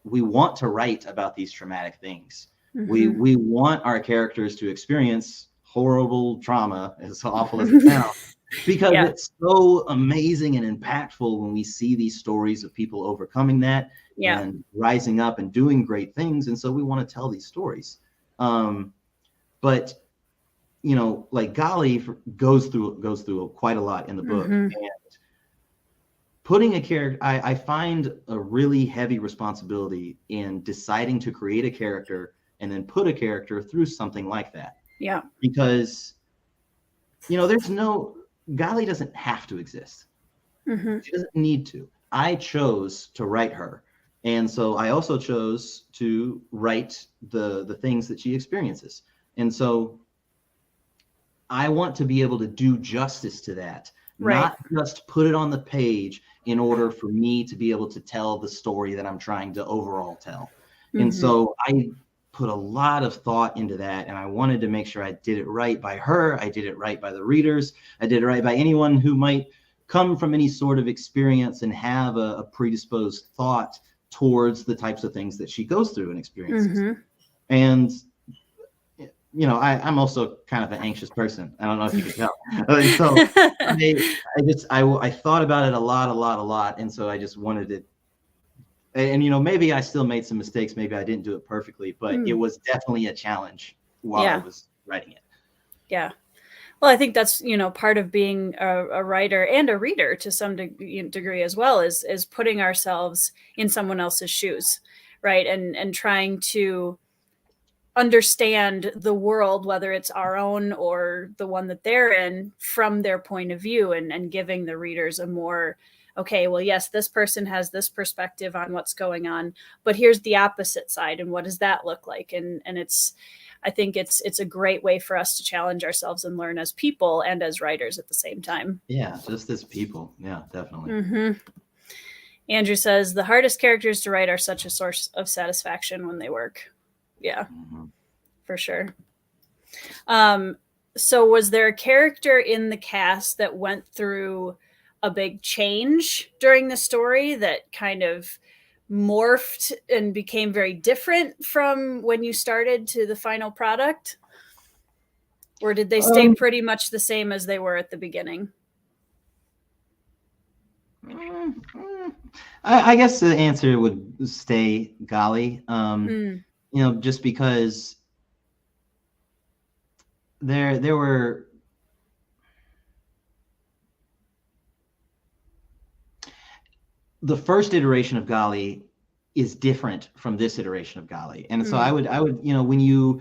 [SPEAKER 2] want to write about these traumatic things. We want our characters to experience horrible trauma, as awful as it sounds, because it's so amazing and impactful when we see these stories of people overcoming that and rising up and doing great things. And so we want to tell these stories. But like Gali goes through quite a lot in the book, and putting a character, I find a really heavy responsibility in deciding to create a character and then put a character through something like that.
[SPEAKER 1] Yeah.
[SPEAKER 2] Because, Gali doesn't have to exist. She doesn't need to. I chose to write her. And so I also chose to write the things that she experiences. And so I want to be able to do justice to that, not just put it on the page in order for me to be able to tell the story that I'm trying to overall tell. And so I put a lot of thought into that, and I wanted to make sure I did it right by her. I did it right by the readers. I did it right by anyone who might come from any sort of experience and have a predisposed thought towards the types of things that she goes through and experiences. And I'm also kind of an anxious person. I don't know if you can tell. So I thought about it a lot. And so I just wanted it. And, maybe I still made some mistakes. Maybe I didn't do it perfectly, but it was definitely a challenge while I was writing it.
[SPEAKER 1] Yeah. Well, I think that's, part of being a writer and a reader to some degree as well, is putting ourselves in someone else's shoes, right? And trying to understand the world, whether it's our own or the one that they're in, from their point of view, and giving the readers a more, okay, well, yes, this person has this perspective on what's going on, but here's the opposite side, and what does that look like? And I think it's a great way for us to challenge ourselves and learn as people and as writers at the same time.
[SPEAKER 2] Yeah, just as people. Yeah, definitely.
[SPEAKER 1] Andrew says the hardest characters to write are such a source of satisfaction when they work. Yeah, for sure. So was there a character in the cast that went through a big change during the story that kind of morphed and became very different from when you started to the final product? Or did they stay pretty much the same as they were at the beginning?
[SPEAKER 2] I guess the answer would stay Golly. Just because there were the first iteration of Golly is different from this iteration of Golly. And so I would, when you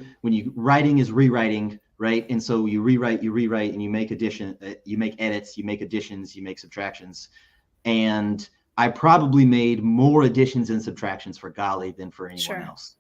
[SPEAKER 2] writing is rewriting, right? And so you rewrite, and you make edits, you make additions, you make subtractions. And I probably made more additions and subtractions for Golly than for anyone else.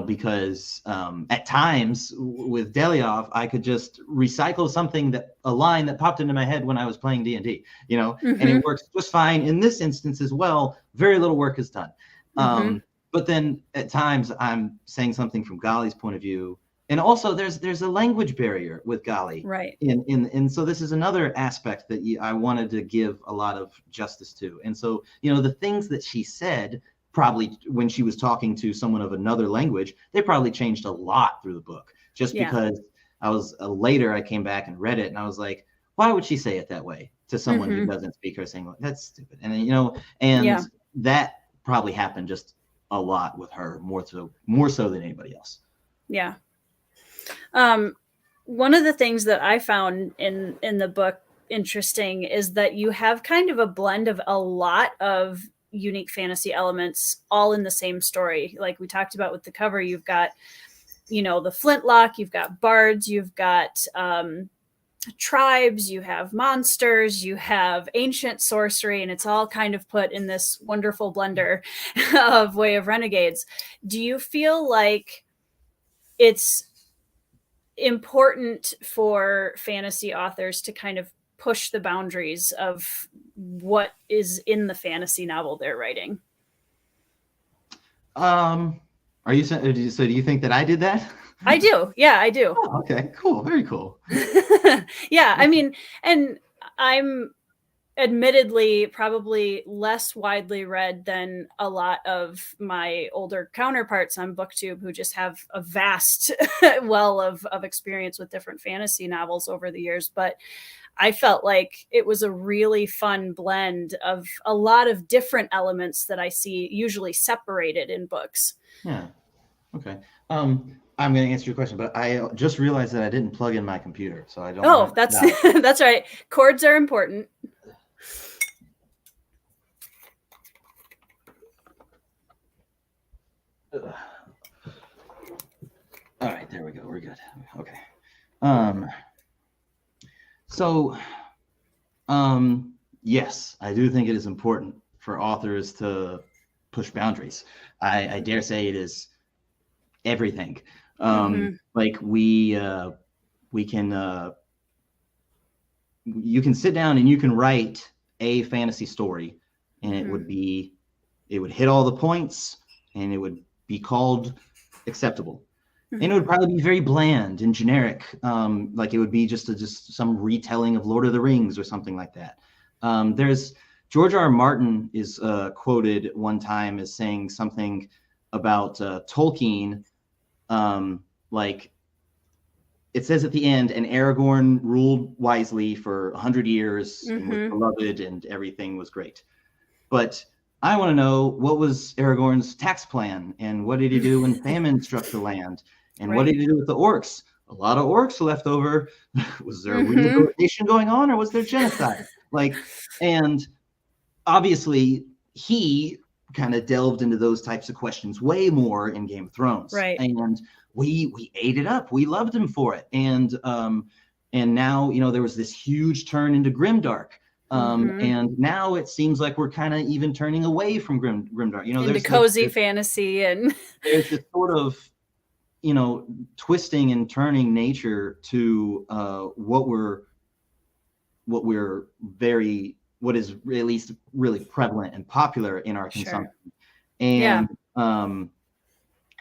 [SPEAKER 2] Because at times with Delioff, I could just recycle a line that popped into my head when I was playing D&D, and it works just fine. In this instance as well, very little work is done. But then at times I'm saying something from Golly's point of view. And also there's a language barrier with Golly.
[SPEAKER 1] Right.
[SPEAKER 2] And so this is another aspect that I wanted to give a lot of justice to. And so, the things that she said, probably when she was talking to someone of another language, they probably changed a lot through the book, just because later I came back and read it and I was like, why would she say it that way to someone who doesn't speak her saying, that's stupid. And that probably happened just a lot with her, more so than anybody else.
[SPEAKER 1] Yeah. One of the things that I found in the book interesting is that you have kind of a blend of a lot of unique fantasy elements all in the same story. Like we talked about with the cover, you've got, the Flintlock, you've got bards, you've got tribes, you have monsters, you have ancient sorcery, and it's all kind of put in this wonderful blender of Way of Renegades. Do you feel like it's important for fantasy authors to kind of push the boundaries of what is in the fantasy novel they're writing?
[SPEAKER 2] Are you saying, so do you think that I did that?
[SPEAKER 1] I do. Yeah, I do.
[SPEAKER 2] Oh, okay, cool. Very cool.
[SPEAKER 1] Yeah, I mean, and I'm admittedly probably less widely read than a lot of my older counterparts on BookTube, who just have a vast well of experience with different fantasy novels over the years. But I felt like it was a really fun blend of a lot of different elements that I see usually separated in books.
[SPEAKER 2] Yeah. Okay. I'm going to answer your question, but I just realized that I didn't plug in my computer, so I don't.
[SPEAKER 1] Oh, that's that's right. Cords are important.
[SPEAKER 2] All right, there we go. We're good. Okay. So, yes, I do think it is important for authors to push boundaries. I dare say it is everything. Like we can, you can sit down and you can write a fantasy story, and it would hit all the points, and it would be called acceptable.
[SPEAKER 1] Mm-hmm.
[SPEAKER 2] And it would probably be very bland and generic, like it would be just some retelling of Lord of the Rings or something like that. There's George R. R. Martin is quoted one time as saying something about Tolkien, like it says at the end, and Aragorn ruled wisely for 100 years and was beloved and everything was great. But I want to know, what was Aragorn's tax plan, and what did he do when famine struck the land, and what did he do with the orcs? A lot of orcs left over. Was there rehabilitation going on, or was there genocide? Like, and obviously he kind of delved into those types of questions way more in Game of Thrones.
[SPEAKER 1] Right.
[SPEAKER 2] And we ate it up. We loved him for it. And now, you know, there was this huge turn into grimdark. And now it seems like we're kind of even turning away from grimdark. You know,
[SPEAKER 1] into cozy fantasy, and
[SPEAKER 2] there's this sort of, you know, twisting and turning nature to what is at least really prevalent and popular in our consumption. And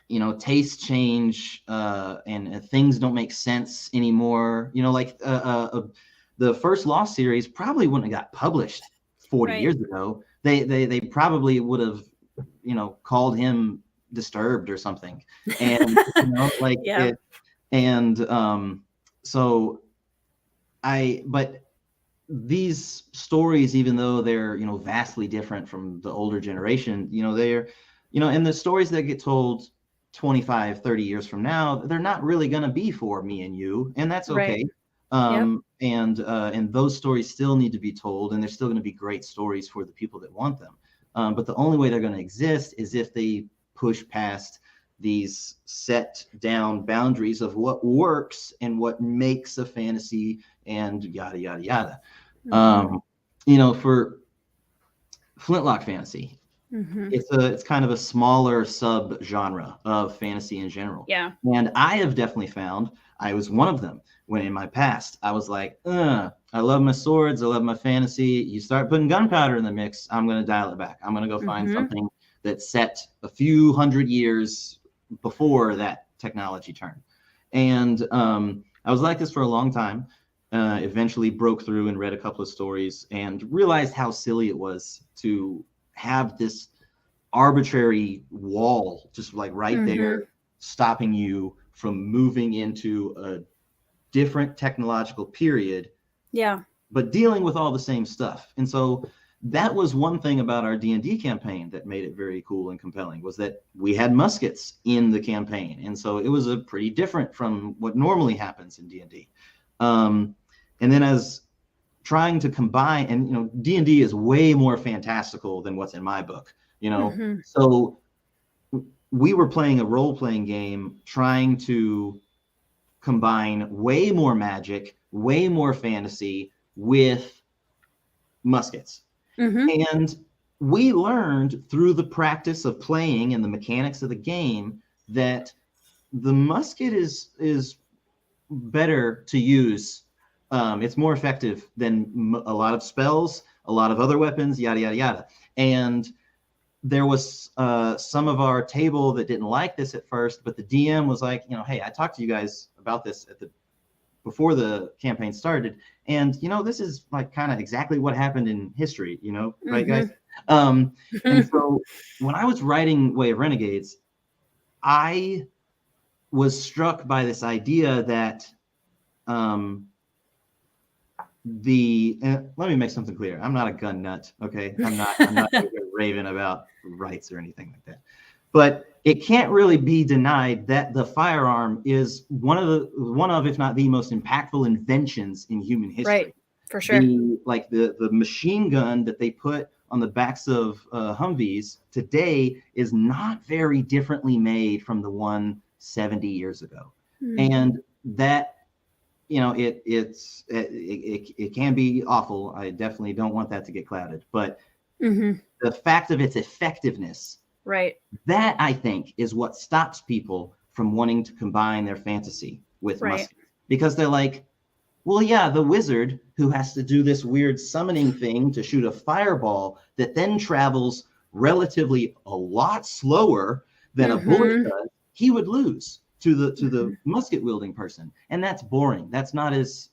[SPEAKER 2] you know, tastes change, and things don't make sense anymore. You know, like the first Lost series probably wouldn't have got published 40 years ago. They probably would have, you know, called him Disturbed or something. And you know, like but these stories, even though they're, you know, vastly different from the older generation, you know, they're, you know, and the stories that get told 25, 30 years from now, they're not really going to be for me and you, and that's okay. And those stories still need to be told, and they're still going to be great stories for the people that want them. But the only way they're going to exist is if they push past these set down boundaries of what works and what makes a fantasy and yada, yada, yada. You know, for Flintlock fantasy, it's kind of a smaller sub genre of fantasy in general.
[SPEAKER 1] Yeah.
[SPEAKER 2] And I have definitely found I was one of them when in my past I was like, I love my swords, I love my fantasy. You start putting gunpowder in the mix, I'm going to dial it back. I'm going to go find something that's set a few hundred years before that technology turn. And I was like this for a long time. Eventually broke through and read a couple of stories and realized how silly it was to have this arbitrary wall just like right there stopping you from moving into a different technological period, but dealing with all the same stuff. And so that was one thing about our D&D campaign that made it very cool and compelling, was that we had muskets in the campaign. And so it was a pretty different from what normally happens in D&D. And then as trying to combine, and you know, D&D is way more fantastical than what's in my book, you know. So we were playing a role-playing game trying to combine way more magic, way more fantasy with muskets. And we learned through the practice of playing and the mechanics of the game that the musket is better to use. It's more effective than a lot of spells, a lot of other weapons, yada, yada, yada. And there was some of our table that didn't like this at first, but the DM was like, you know, hey, I talked to you guys about this before the campaign started, and you know, this is like kind of exactly what happened in history, you know, right, guys? And so when I was writing Way of Renegades, I was struck by this idea that let me make something clear. I'm not a gun nut, okay? I'm not raving about rights or anything like that. But it can't really be denied that the firearm is one of, if not the most impactful inventions in human history. Right,
[SPEAKER 1] for sure.
[SPEAKER 2] The machine gun that they put on the backs of Humvees today is not very differently made from the one 70 years ago. And that, you know, it can be awful. I definitely don't want that to get clouded. But the fact of its effectiveness,
[SPEAKER 1] right,
[SPEAKER 2] that I think is what stops people from wanting to combine their fantasy with muskets, because they're like, well, yeah, the wizard who has to do this weird summoning thing to shoot a fireball that then travels relatively a lot slower than a bullet does, he would lose to the musket wielding person, and that's boring. That's not as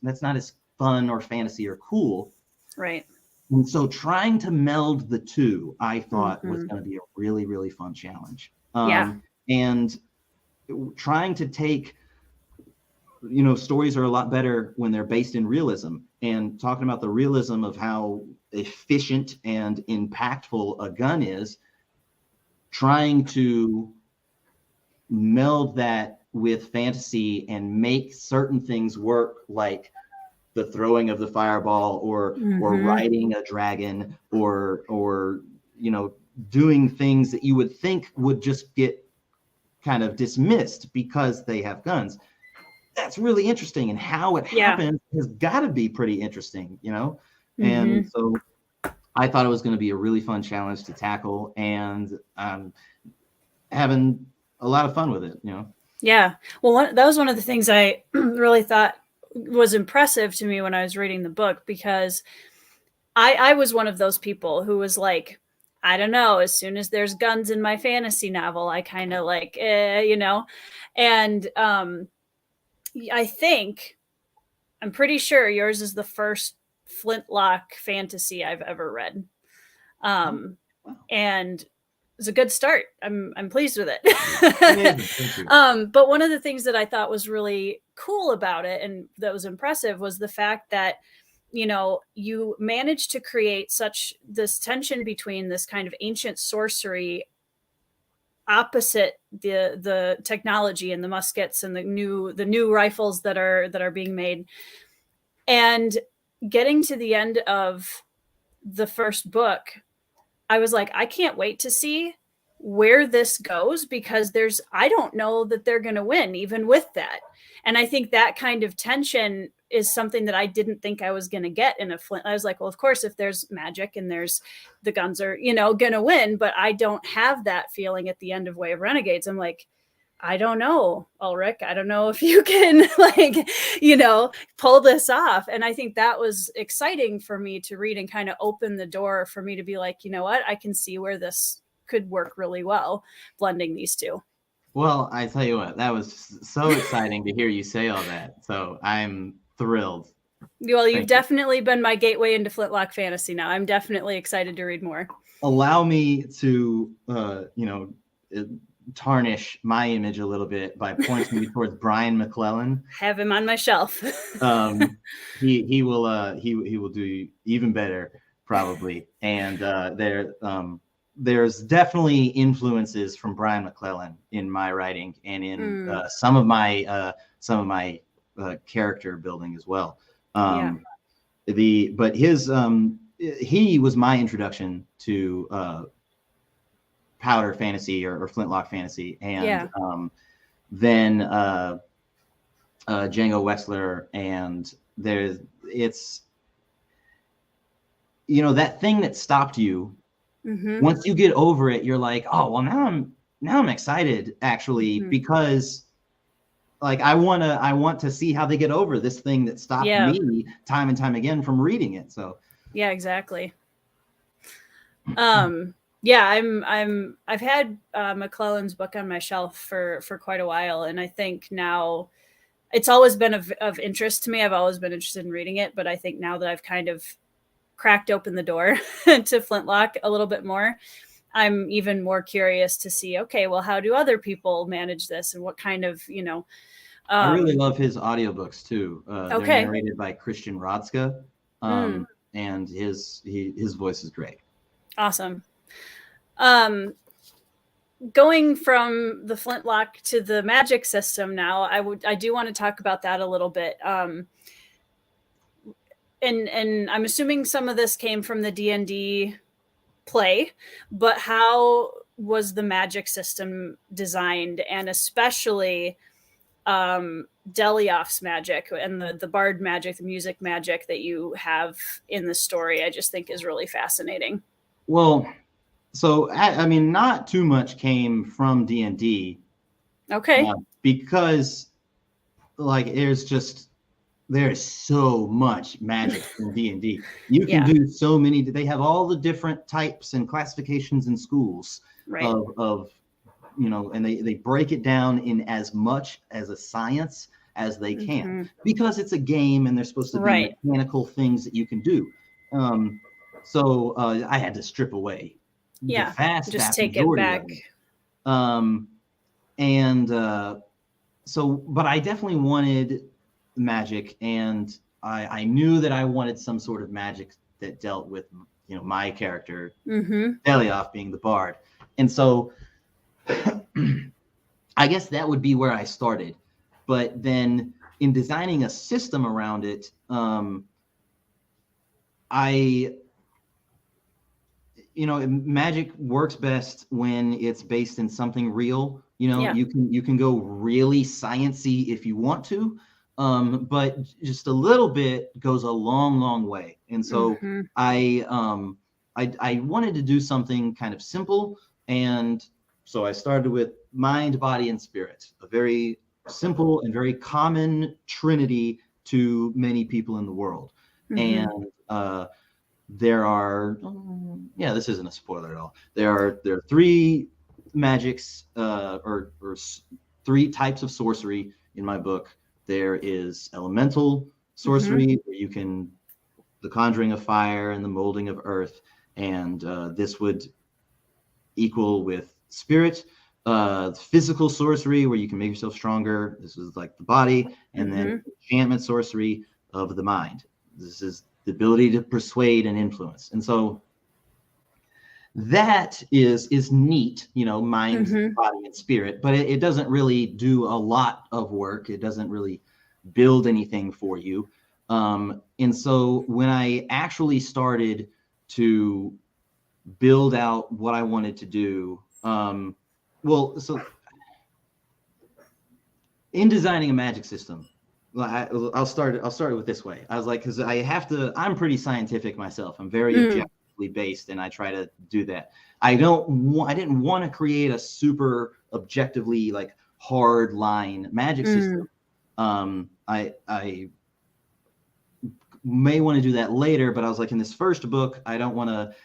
[SPEAKER 2] fun or fantasy or cool.
[SPEAKER 1] Right.
[SPEAKER 2] And so trying to meld the two, I thought was going to be a really, really fun challenge. And trying to take, stories are a lot better when they're based in realism, and talking about the realism of how efficient and impactful a gun is, trying to meld that with fantasy and make certain things work, like the throwing of the fireball or riding a dragon or doing things that you would think would just get kind of dismissed because they have guns. That's really interesting, and how it happens has got to be pretty interesting, And so I thought it was going to be a really fun challenge to tackle, and having a lot of fun with it,
[SPEAKER 1] Yeah. Well, that was one of the things I really thought was impressive to me when I was reading the book, because I was one of those people who was like, I don't know, as soon as there's guns in my fantasy novel, I kind of like, and I'm pretty sure yours is the first Flintlock fantasy I've ever read. And it's a good start. I'm pleased with it. But one of the things that I thought was really cool about it, and that was impressive, was the fact that, you managed to create this tension between this kind of ancient sorcery opposite the technology and the muskets and the new rifles that are being made, and getting to the end of the first book, I was like, I can't wait to see where this goes, because I don't know that they're going to win even with that. And I think that kind of tension is something that I didn't think I was going to get in a Flint. I was like, well, of course, if there's magic and there's the guns are, going to win, but I don't have that feeling at the end of Way of Renegades. I'm like, I don't know, Ulrich. I don't know if you can pull this off. And I think that was exciting for me to read, and kind of open the door for me to be like, you know what, I can see where this could work really well, blending these two.
[SPEAKER 2] Well, I tell you what, that was so exciting to hear you say all that. So I'm thrilled.
[SPEAKER 1] Well, you've definitely been my gateway into Flintlock fantasy now. I'm definitely excited to read more.
[SPEAKER 2] Allow me to, tarnish my image a little bit by pointing you towards Brian McClellan.
[SPEAKER 1] Have him on my shelf.
[SPEAKER 2] He will do even better, probably. And there's definitely influences from Brian McClellan in my writing, and in some of my character building as well. But he was my introduction to powder fantasy or Flintlock fantasy, and then Django Wexler, and it's that thing that stopped you. Once you get over it, you're like, oh well, now I'm excited actually, because like I want to see how they get over this thing that stopped me time and time again from reading it. So
[SPEAKER 1] yeah, exactly. I've had McClellan's book on my shelf for quite a while, and I think now it's always been of interest to me. I've always been interested in reading it, but I think now that I've kind of cracked open the door to Flintlock a little bit more, I'm even more curious to see, okay, well, how do other people manage this, and what kind of,
[SPEAKER 2] I really love his audiobooks too. They're narrated by Christian Rodska, and his voice is great.
[SPEAKER 1] Awesome. Going from the Flintlock to the magic system now, I do want to talk about that a little bit. And I'm assuming some of this came from the D&D play, but how was the magic system designed, and especially Delioff's magic and the bard magic, the music magic that you have in the story, I just think is really fascinating.
[SPEAKER 2] Well, so I mean, not too much came from D&D.
[SPEAKER 1] Okay.
[SPEAKER 2] Because like there's just there's so much magic in D&D. You can
[SPEAKER 1] Yeah.
[SPEAKER 2] do so many. They have all the different types and classifications in schools
[SPEAKER 1] Right.
[SPEAKER 2] of and they break it down in as much as a science as they can, because it's a game and there's supposed to be mechanical things that you can do. So I had to strip away the vast
[SPEAKER 1] take it
[SPEAKER 2] majority
[SPEAKER 1] back.
[SPEAKER 2] of it. But I definitely wanted magic, and I knew that I wanted some sort of magic that dealt with my character, Delioth, being the bard. And so I guess that would be where I started. But then in designing a system around it, magic works best when it's based in something real. You can go really sciencey if you want to, but just a little bit goes a long way. And so I wanted to do something kind of simple, and so I started with mind, body, and spirit, a very simple and very common trinity to many people in the world. And there are, this isn't a spoiler at all. There are 3 magics, or 3 types of sorcery in my book. There is elemental sorcery, where you can, the conjuring of fire and the molding of earth, and this would equal with spirit. Physical sorcery, where you can make yourself stronger. This is like the body. And then enchantment sorcery of the mind. This is the ability to persuade and influence. And so that is neat, mind, body, and spirit, but it doesn't really do a lot of work. It doesn't really build anything for you. And so when I actually started to build out what I wanted to do, so in designing a magic system, I'll start it with this way. I was like, because I'm pretty scientific myself. I'm very objectively based, and I try to do that. I didn't want to create a super objectively like hard line magic system. I may want to do that later, but I was like, in this first book, I don't want to,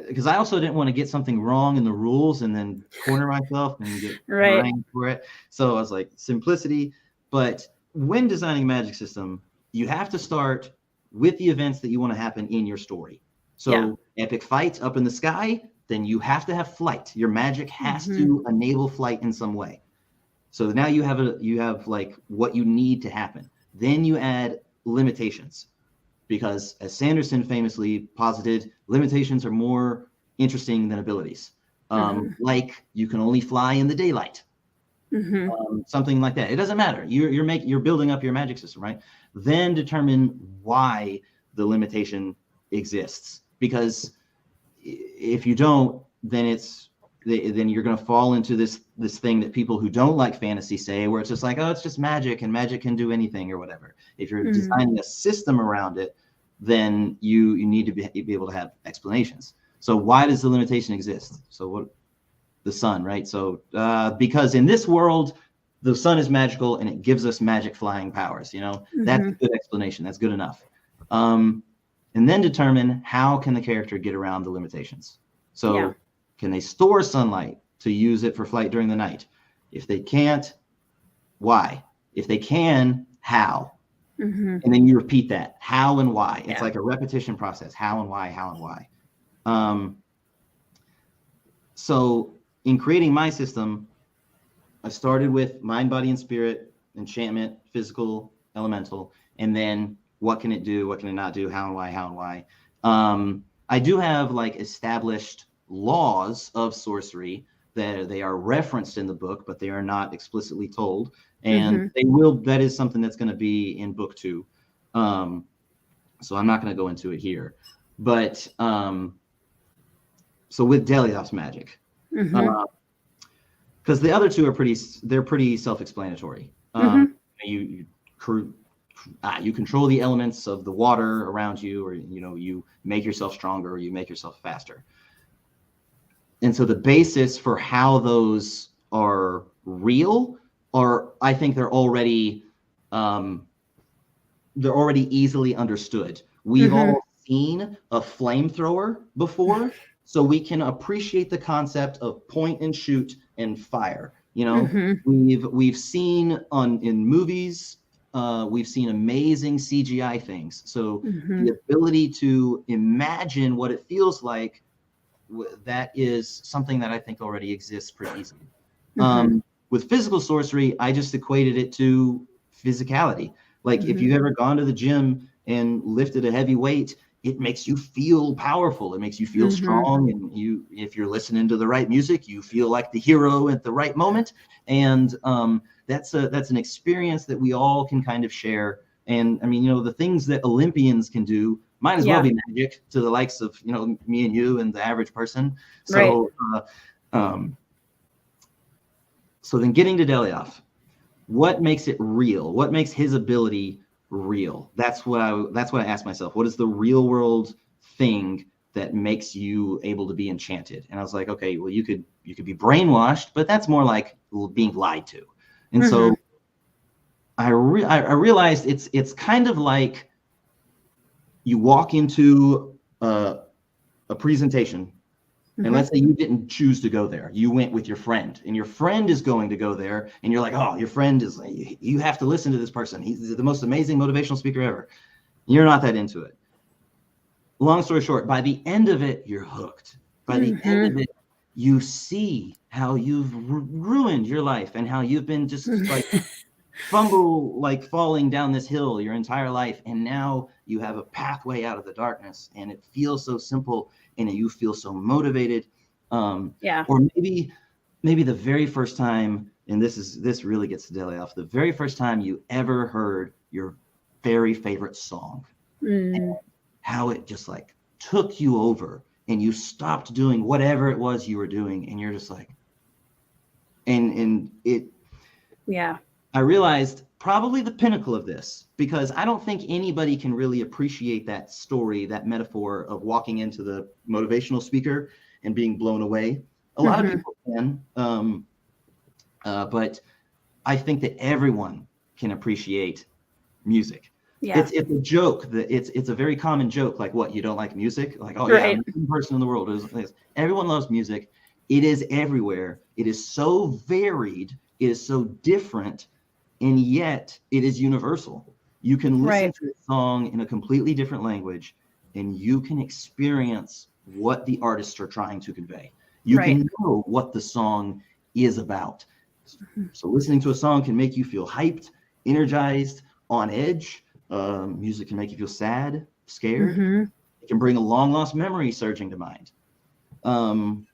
[SPEAKER 2] because I also didn't want to get something wrong in the rules and then corner myself and get blamed for it. So I was like, simplicity. But when designing a magic system, you have to start with the events that you want to happen in your story. So epic fight up in the sky, then you have to have flight. Your magic has to enable flight in some way. So now you have like what you need to happen. Then you add limitations, because as Sanderson famously posited, limitations are more interesting than abilities. Like you can only fly in the daylight. Something like that. It doesn't matter. You're building up your magic system, right? Then determine why the limitation exists, because if you don't, then you're going to fall into this thing that people who don't like fantasy say, where it's just like, oh, it's just magic and magic can do anything or whatever. If you're designing a system around it, then you need to be able to have explanations. So why does the limitation exist? So what? The sun, right? So because in this world, the sun is magical and it gives us magic flying powers. That's a good explanation. That's good enough. And then determine how can the character get around the limitations. So can they store sunlight to use it for flight during the night? If they can't, why? If they can, how? And then you repeat that, how and why. It's like a repetition process, how and why, how and why. So in creating my system, I started with mind, body, and spirit, enchantment, physical, elemental, and then what can it do, what can it not do, how and why, how and why. I do have like established laws of sorcery that they are referenced in the book, but they are not explicitly told. And that is something that's going to be in book 2. So I'm not going to go into it here. But so with Delioth's magic, because the other 2 are pretty self-explanatory. You control the elements of the water around you, or you make yourself stronger, or you make yourself faster. And so the basis for how those are real, or I think they're already they're already easily understood. We've all seen a flamethrower before, so we can appreciate the concept of point and shoot and fire. We've seen in movies, we've seen amazing CGI things. So the ability to imagine what it feels like, that is something that I think already exists pretty easily. With physical sorcery, I just equated it to physicality. Like if you've ever gone to the gym and lifted a heavy weight, it makes you feel powerful. It makes you feel strong. And if you're listening to the right music, you feel like the hero at the right moment. And that's an experience that we all can kind of share. And I mean, the things that Olympians can do might as well be magic to the likes of, me and you and the average person. So, so then getting to Delioth, what makes it real? What makes his ability real? That's what I asked myself. What is the real world thing that makes you able to be enchanted? And I was like, okay, well, you could be brainwashed, but that's more like being lied to. And so I realized it's kind of like you walk into a presentation, and let's say you didn't choose to go there. You went with your friend, and your friend is going to go there, and you're like, oh, your friend is, you have to listen to this person. He's the most amazing motivational speaker ever. You're not that into it. Long story short, by the end of it, you're hooked. By the end of it, you see how you've ruined your life and how you've been just like falling down this hill your entire life. And now you have a pathway out of the darkness, and it feels so simple, and you feel so motivated. Or maybe the very first time, and this really gets to Delioth, the very first time you ever heard your very favorite song, and how it just like took you over, and you stopped doing whatever it was you were doing, and you're just like, I realized probably the pinnacle of this, because I don't think anybody can really appreciate that story, that metaphor of walking into the motivational speaker and being blown away. A lot of people can, but I think that everyone can appreciate music. It's a joke that it's a very common joke. Like, what, you don't like music? Like, oh yeah, I'm the person in the world. Everyone loves music. It is everywhere. It is so varied. It is so different. And yet it is universal. You can listen to a song in a completely different language, and you can experience what the artists are trying to convey. You can know what the song is about. So listening to a song can make you feel hyped, energized, on edge. Music can make you feel sad, scared. It can bring a long lost memory surging to mind. And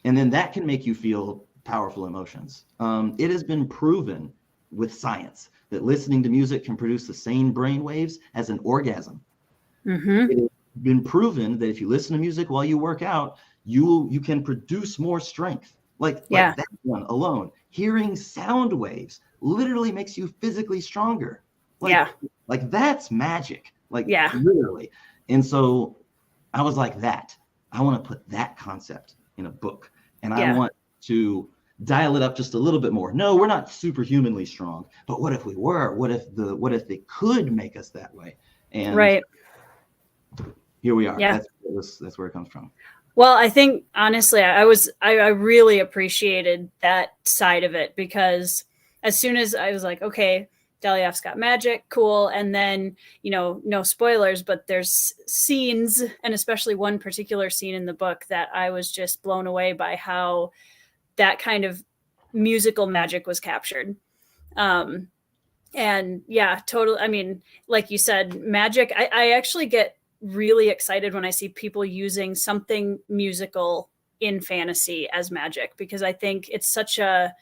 [SPEAKER 2] then that can make you feel powerful emotions. It has been proven with science that listening to music can produce the same brain waves as an orgasm. It has been proven that if you listen to music while you work out, you can produce more strength. Like that one alone. Hearing sound waves literally makes you physically stronger. Like that's magic. Like literally. And so I was like, I want to put that concept in a book, and I want to dial it up just a little bit more. No, we're not superhumanly strong, but what if we were? What if they could make us that way? And here we are. That's where it comes from.
[SPEAKER 1] Well, I think honestly, I really appreciated that side of it, because as soon as I was like, okay, Delioth's got magic, cool. And then, no spoilers, but there's scenes, and especially one particular scene in the book that I was just blown away by how that kind of musical magic was captured. And totally. I mean, like you said, magic, I actually get really excited when I see people using something musical in fantasy as magic, because I think it's such an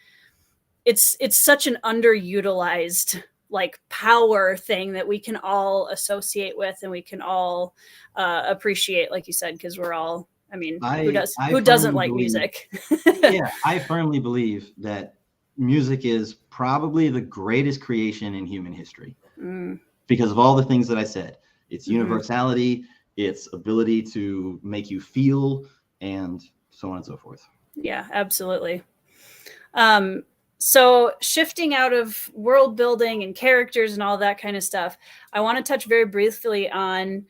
[SPEAKER 1] underutilized like power thing that we can all associate with, and we can all appreciate, like you said, because we're all, I mean, who doesn't like music?
[SPEAKER 2] I firmly believe that music is probably the greatest creation in human history because of all the things that I said. Its universality, its ability to make you feel, and so on and so forth.
[SPEAKER 1] Yeah, absolutely. So shifting out of world building and characters and all that kind of stuff, I want to touch very briefly on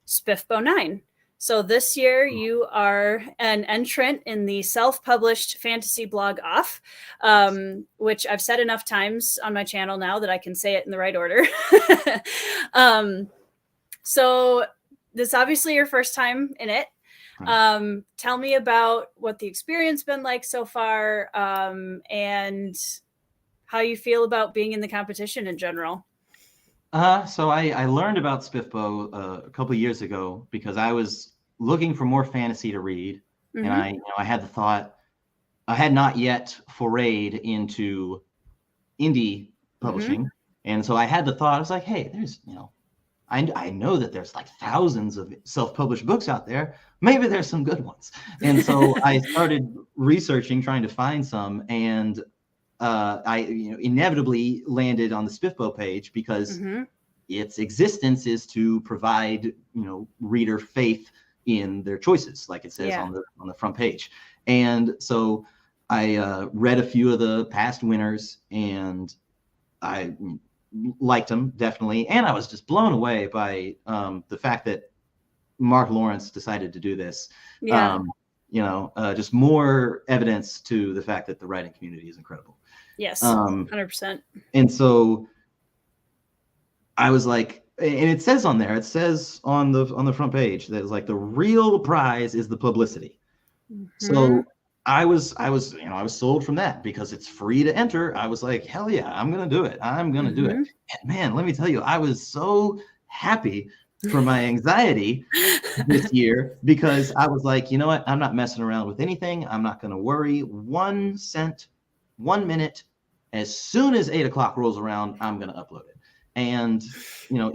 [SPEAKER 1] SPFBO 9. So this year you are an entrant in the self-published fantasy blog Off, which I've said enough times on my channel now that I can say it in the right order. So this is obviously your first time in it. Tell me about what the experience been like so far, and how you feel about being in the competition in general.
[SPEAKER 2] So I learned about SPFBO a couple of years ago because I was looking for more fantasy to read, and I had the thought, I had not yet forayed into indie publishing, and so I had the thought, I was like, hey, there's I know that there's like thousands of self-published books out there. Maybe there's some good ones. And so I started researching, trying to find some, and I inevitably landed on the SPFBO page because its existence is to provide reader faith in their choices, like it says on the front page. And so I read a few of the past winners, and I liked them definitely, and I was just blown away by the fact that Mark Lawrence decided to do this. Just more evidence to the fact that the writing community is incredible.
[SPEAKER 1] Yes, 100%.
[SPEAKER 2] And so I was like, and it says on there, it says on the front page that it's like the real prize is the publicity. So I was sold from that because it's free to enter. I was like, hell yeah, I'm gonna do it. I'm gonna do it. And man, let me tell you, I was so happy for my anxiety this year because I was like, you know what? I'm not messing around with anything. I'm not gonna worry 1 cent, 1 minute. As soon as 8 o'clock rolls around, I'm gonna upload it. And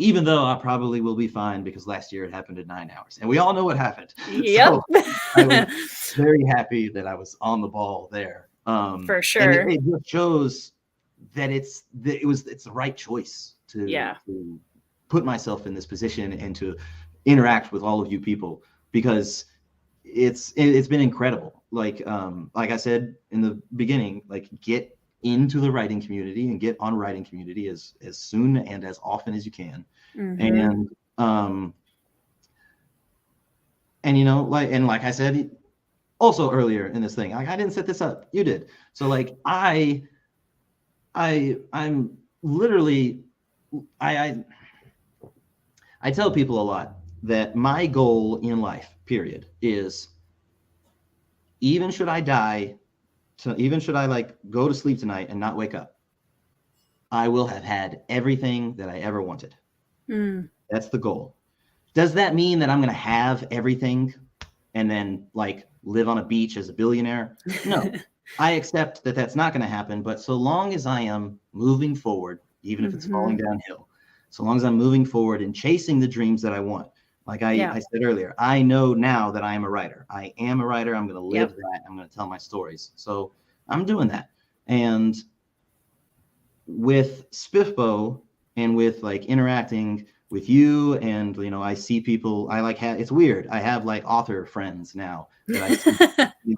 [SPEAKER 2] even though I probably will be fine because last year it happened in 9 hours, and we all know what happened.
[SPEAKER 1] Yep.
[SPEAKER 2] So I was very happy that I was on the ball there.
[SPEAKER 1] For sure.
[SPEAKER 2] And it just shows that it's the right choice to put myself in this position and to interact with all of you people, because it's been incredible. Like I said in the beginning, like get into the writing community and get on writing community as soon and as often as you can. And like I said also earlier in this thing, like I didn't set this up, you did. So like I'm literally I tell people a lot that my goal in life, period, is even should I die, even should I like go to sleep tonight and not wake up, I will have had everything that I ever wanted. That's the goal. Does that mean that I'm going to have everything and then like live on a beach as a billionaire? No, I accept that that's not going to happen. But so long as I am moving forward, even if it's falling downhill, so long as I'm moving forward and chasing the dreams that I want, like I said earlier, I know now that I am a writer. I am a writer. I'm going to live that. I'm going to tell my stories. So I'm doing that. And with SPFBO and with like interacting with you, and I see people, I like it's weird. I have like author friends now that I see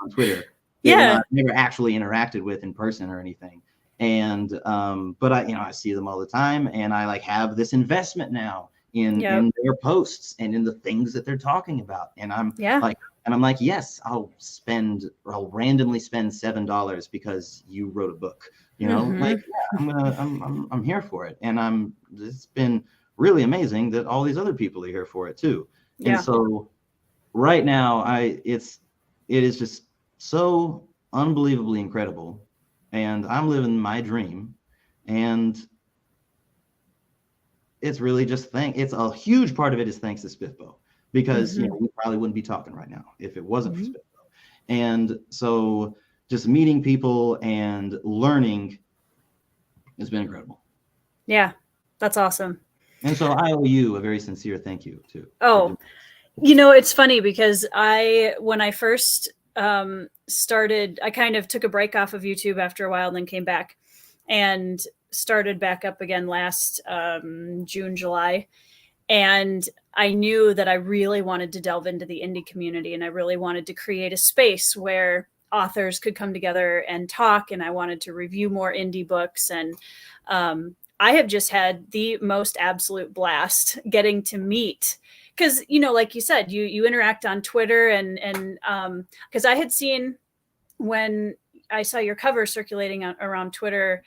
[SPEAKER 2] on Twitter. I've never actually interacted with in person or anything. And but I see them all the time, and I like have this investment now in their posts and in the things that they're talking about. And I'm like, yes, I'll randomly spend $7 because you wrote a book, like, I'm here for it. And it's been really amazing that all these other people are here for it too. And so right now it is just so unbelievably incredible, and I'm living my dream. And it's really just it's a huge part of it is thanks to SPFBO, because we probably wouldn't be talking right now if it wasn't for SPFBO. And so just meeting people and learning has been incredible.
[SPEAKER 1] Yeah, that's awesome.
[SPEAKER 2] And so I owe you a very sincere thank you too.
[SPEAKER 1] Oh, it's funny because when I first started, I kind of took a break off of YouTube after a while and then came back and started back up again last June, July. And I knew that I really wanted to delve into the indie community, and I really wanted to create a space where authors could come together and talk, and I wanted to review more indie books. And I have just had the most absolute blast getting to meet, because, you know, like you said, you interact on Twitter, and because I had seen, when I saw your cover circulating around Twitter,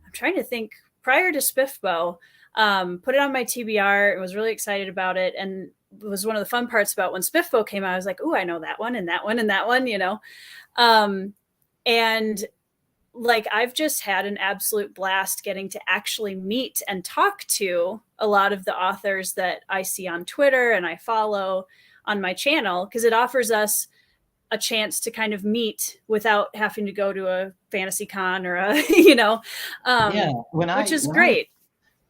[SPEAKER 1] I'm trying to think, prior to SPFBO, put it on my TBR. I was really excited about it. And it was one of the fun parts about when SPFBO came out. I was like, oh, I know that one and that one and that one, you know? And like, I've just had an absolute blast getting to actually meet and talk to a lot of the authors that I see on Twitter and I follow on my channel, because it offers us a chance to kind of meet without having to go to a fantasy con or a, you know, which is great.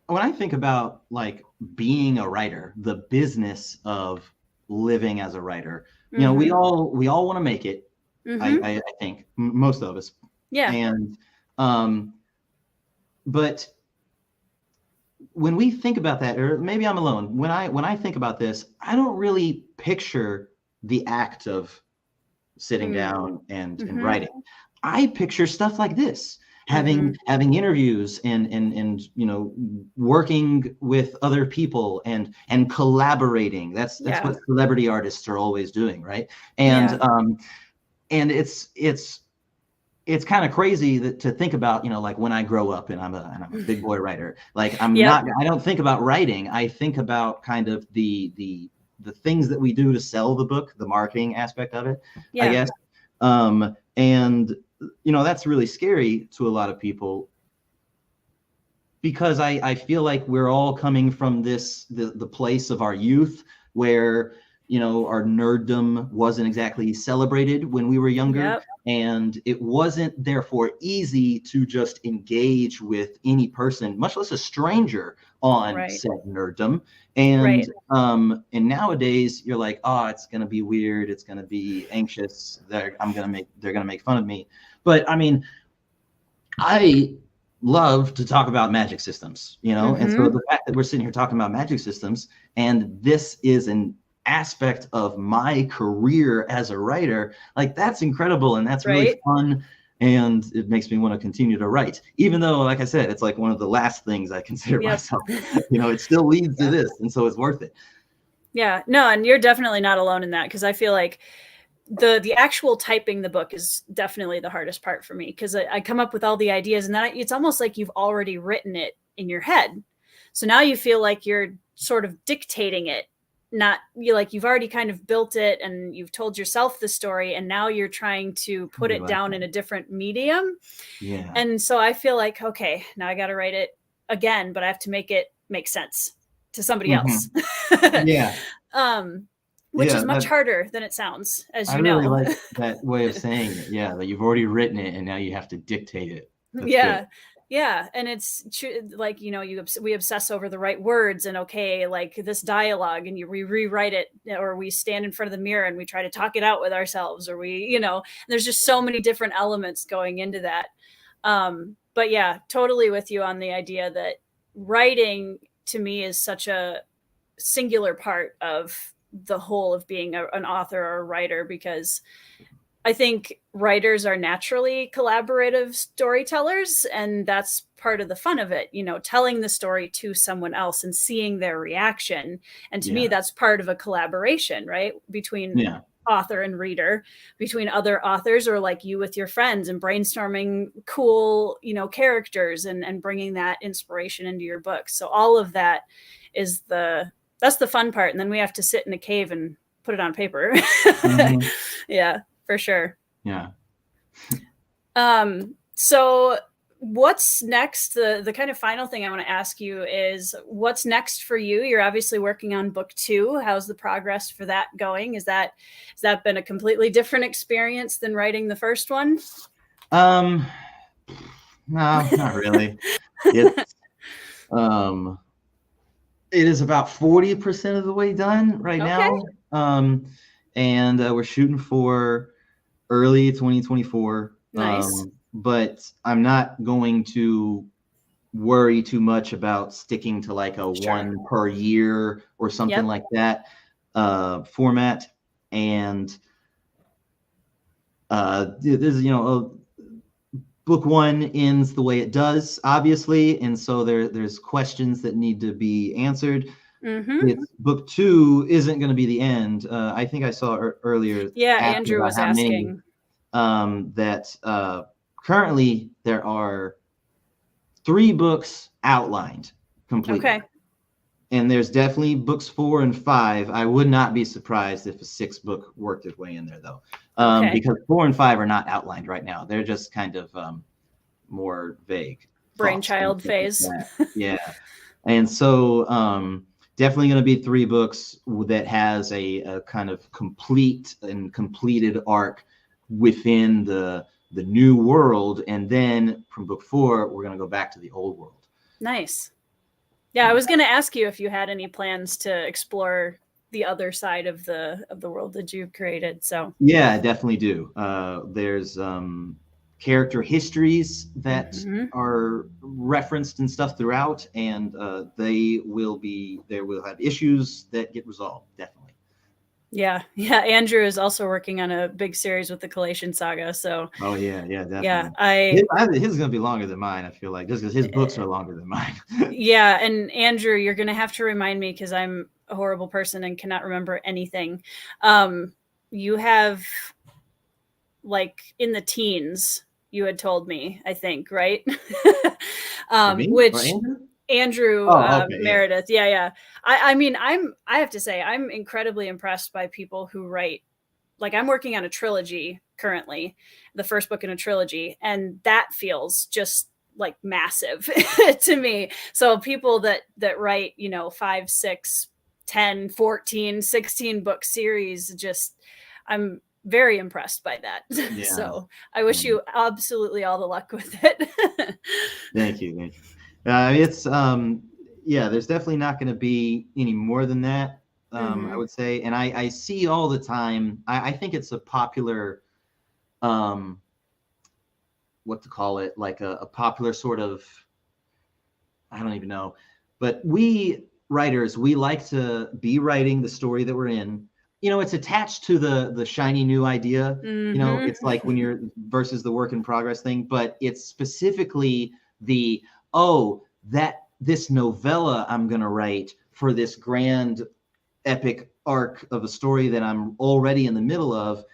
[SPEAKER 2] When I think about like being a writer, the business of living as a writer, you know, we all want to make it. I think most of us.
[SPEAKER 1] Yeah.
[SPEAKER 2] And, but when we think about that, or maybe I'm alone, when I think about this, I don't really picture the act of sitting down and writing. I picture stuff like this, having interviews and you know, working with other people and collaborating. That's what celebrity artists are always doing, right? And and it's kind of crazy to think about, you know, like when I grow up and I'm a big boy writer, like I don't think about writing. I think about kind of the things that we do to sell the book, the marketing aspect of it, I guess. And you know, that's really scary to a lot of people, because I feel like we're all coming from the place of our youth where, you know, our nerddom wasn't exactly celebrated when we were younger. And it wasn't therefore easy to just engage with any person, much less a stranger, on said nerddom. And and nowadays you're like, oh, it's gonna be weird, it's gonna be anxious, they're gonna make fun of me. But I mean, I love to talk about magic systems, you know, and so the fact that we're sitting here talking about magic systems, and this is an aspect of my career as a writer, like, that's incredible, and that's really fun, and it makes me want to continue to write, even though, like I said, it's like one of the last things I consider myself. You know, it still leads to this, and so it's worth it. Yeah, no, and you're definitely not alone in that, because I feel like the actual typing the book is definitely the hardest part for me, because I come up with all the ideas, and then it's almost like you've already written it in your head, so now you feel like you're sort of dictating it. Not you've already kind of built it and you've told yourself the story, and now you're trying to put it down in a different medium. And so I feel like, okay, now I got to write it again, but I have to make it make sense to somebody else. Which is much harder than it sounds, as you know. I really like that way of saying it. Yeah, that you've already written it and now you have to dictate it. That's good. Yeah, and it's like, you know, we obsess over the right words, and okay, like this dialogue, and we rewrite it, or we stand in front of the mirror and we try to talk it out with ourselves, or we, you know, there's just so many different elements going into that. But yeah, totally with you on the idea that writing to me is such a singular part of the whole of being an author or a writer, because I think writers are naturally collaborative storytellers, and that's part of the fun of it, you know, telling the story to someone else and seeing their reaction. And to me, that's part of a collaboration, right? Between author and reader, between other authors, or like you with your friends, and brainstorming cool, you know, characters and bringing that inspiration into your book. So all of that is that's the fun part. And then we have to sit in a cave and put it on paper. Yeah. For sure. Yeah. So what's next? The kind of final thing I want to ask you is, what's next for you? You're obviously working on book 2. How's the progress for that going? Has that been a completely different experience than writing the first one? No, not really. It's it is about 40% of the way done right now. And we're shooting for early 2024. Nice. But I'm not going to worry too much about sticking to like a one per year or something like that format. And there's, book one ends the way it does, obviously, and so there's questions that need to be answered. It's book two isn't going to be the end. I think I saw earlier.
[SPEAKER 1] Yeah,
[SPEAKER 2] asking
[SPEAKER 1] Andrew
[SPEAKER 2] about
[SPEAKER 1] was
[SPEAKER 2] how many,
[SPEAKER 1] asking.
[SPEAKER 2] that currently there are 3 books outlined completely.
[SPEAKER 1] Okay.
[SPEAKER 2] And there's definitely books 4 and 5. I would not be surprised if a 6th book worked its way in there, though, because 4 and 5 are not outlined right now. They're just kind of more vague.
[SPEAKER 1] Brainchild phase.
[SPEAKER 2] Yeah. And so definitely going to be 3 books that has a kind of complete and completed arc within the new world. And then from book 4, we're going to go back to the old world.
[SPEAKER 1] Nice. Yeah, I was going to ask you if you had any plans to explore the other side of the world that you've created. So
[SPEAKER 2] yeah, I definitely do. There's character histories that are referenced and stuff throughout, and there will have issues that get resolved, definitely.
[SPEAKER 1] Yeah. Andrew is also working on a big series with the Collation Saga. So
[SPEAKER 2] oh yeah, definitely.
[SPEAKER 1] Yeah,
[SPEAKER 2] his is gonna be longer than mine. I feel like just because his books are longer than mine.
[SPEAKER 1] Yeah, and Andrew, you're gonna have to remind me because I'm a horrible person and cannot remember anything. You have, like, in the teens, you had told me, I think, right? Which Andrew Meredith. Yeah. I mean, I have to say, I'm incredibly impressed by people who write. Like, I'm working on a trilogy currently, the first book in a trilogy, and that feels just like massive to me. So people that write, 5, 6, 10, 14, 16 book series, just, I'm very impressed by that. Yeah. So I wish you absolutely all the luck with it.
[SPEAKER 2] Thank you. It's there's definitely not going to be any more than that. I would say, and I see all the time. I think it's a popular, what to call it, like a popular sort of, I don't even know, but we writers, we like to be writing the story that we're in. It's attached to the shiny new idea. It's like when you're versus the work in progress thing, but it's specifically this novella I'm going to write for this grand epic arc of a story that I'm already in the middle of.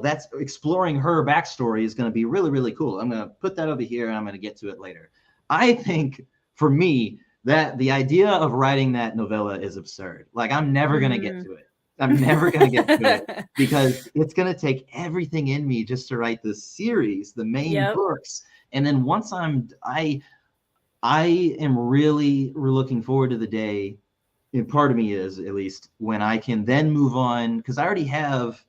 [SPEAKER 2] That's exploring her backstory is going to be really, really cool. I'm going to put that over here and I'm going to get to it later. I think for me that the idea of writing that novella is absurd. Like, I'm never going to get to it. I'm never going to get to it because it's going to take everything in me just to write this series, the main books. And then once I am really looking forward to the day, and part of me is, at least, when I can then move on, because I already have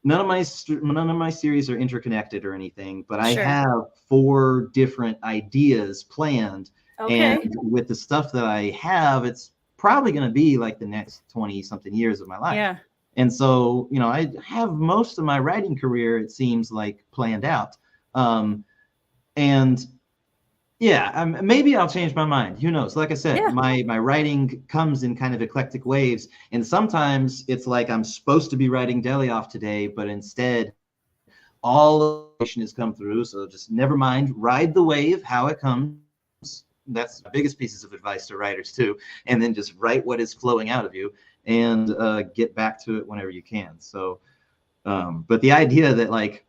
[SPEAKER 2] none of my series are interconnected or anything, but I have 4 different ideas planned. And with the stuff that I have, it's probably going to be like the next 20 something years of my life. Yeah. And so, I have most of my writing career, it seems like, planned out. And yeah, maybe I'll change my mind. Who knows? Like I said, my writing comes in kind of eclectic waves. And sometimes it's like I'm supposed to be writing Delioff today, but instead all information has come through. So just never mind, ride the wave, how it comes. That's the biggest pieces of advice to writers too. And then just write what is flowing out of you and get back to it whenever you can. So, but the idea that, like,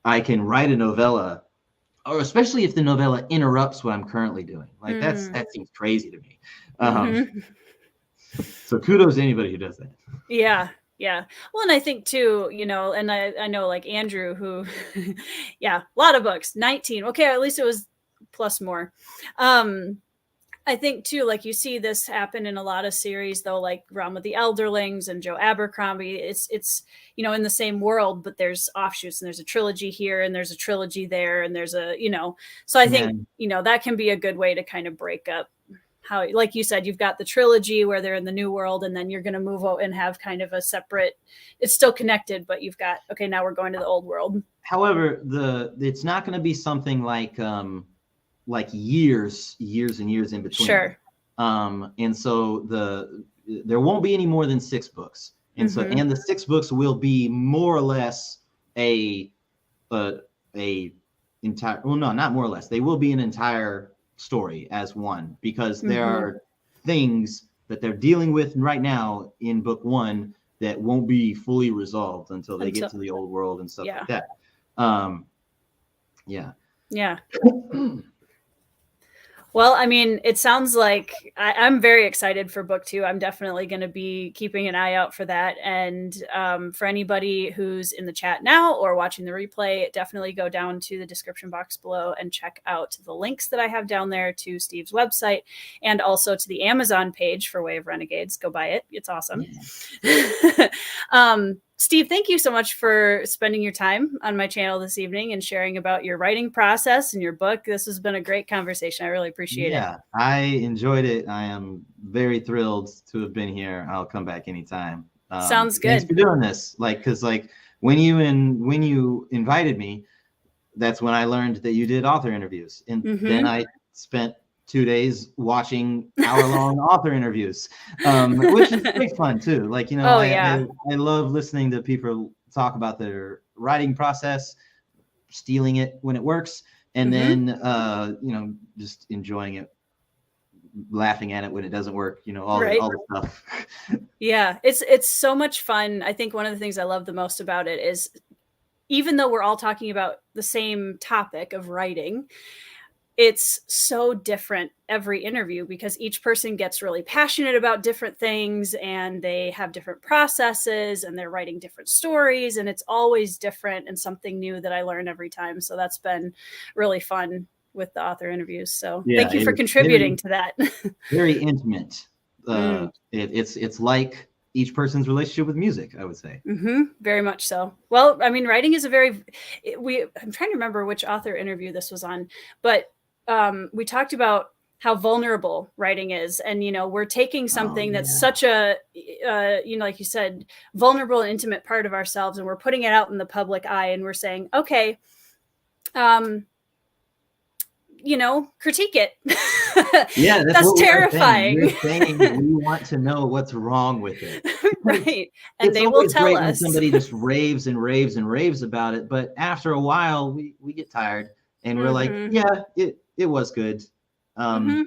[SPEAKER 2] I can write a novella, or especially if the novella interrupts what I'm currently doing, like that seems crazy to me. So kudos to anybody who does that. Yeah. Well, and I think too, and I know, like, Andrew, who, a lot of books, 19. Okay, at least it was plus more. I think too, like, you see this happen in a lot of series, though, like Realm of the Elderlings and Joe Abercrombie. It's in the same world, but there's offshoots, and there's a trilogy here, and there's a trilogy there, and there's a So I think that can be a good way to kind of break up how, like you said, you've got the trilogy where they're in the new world, and then you're going to move out and have kind of a separate. It's still connected, but you've got now we're going to the old world. However, it's not going to be something like years and years in between. Sure. And so there won't be any more than 6 books. And so, and the 6 books will be more or less a entire, well, no, not more or less. They will be an entire story as one, because there are things that they're dealing with right now in book one that won't be fully resolved until they get to the old world and stuff like that.
[SPEAKER 1] Yeah. Well, I mean, it sounds like I'm very excited for book 2. I'm definitely going to be keeping an eye out for that. And for anybody who's in the chat now or watching the replay, definitely go down to the description box below and check out the links that I have down there to Steve's website and also to the Amazon page for Way of Renegades. Go buy it. It's awesome. Yeah. Steve, thank you so much for spending your time on my channel this evening and sharing about your writing process and your book. This has been a great conversation. I really appreciate it.
[SPEAKER 2] Yeah, I enjoyed it. I am very thrilled to have been here. I'll come back anytime.
[SPEAKER 1] Sounds good.
[SPEAKER 2] Thanks for doing this. Because when you invited me, that's when I learned that you did author interviews, and then I spent 2 days watching hour-long author interviews, which is great fun too. I love listening to people talk about their writing process, stealing it when it works, and then just enjoying it, laughing at it when it doesn't work. All the stuff.
[SPEAKER 1] Yeah, it's so much fun. I think one of the things I love the most about it is, even though we're all talking about the same topic of writing, it's so different every interview because each person gets really passionate about different things and they have different processes and they're writing different stories, and it's always different and something new that I learn every time. So that's been really fun with the author interviews. So thank you for contributing to that.
[SPEAKER 2] Very intimate. It's like each person's relationship with music, I would say.
[SPEAKER 1] Very much so. Well, I mean, writing is I'm trying to remember which author interview this was on, but we talked about how vulnerable writing is. And, we're taking something that's such a, like you said, vulnerable and intimate part of ourselves, and we're putting it out in the public eye, and we're saying, okay, critique it.
[SPEAKER 2] Yeah,
[SPEAKER 1] that's terrifying.
[SPEAKER 2] We're saying we want to know what's wrong with it.
[SPEAKER 1] Right. And they will tell us.
[SPEAKER 2] When somebody just raves and raves and raves about it, but after a while we get tired and we're like, yeah, it was good. Right.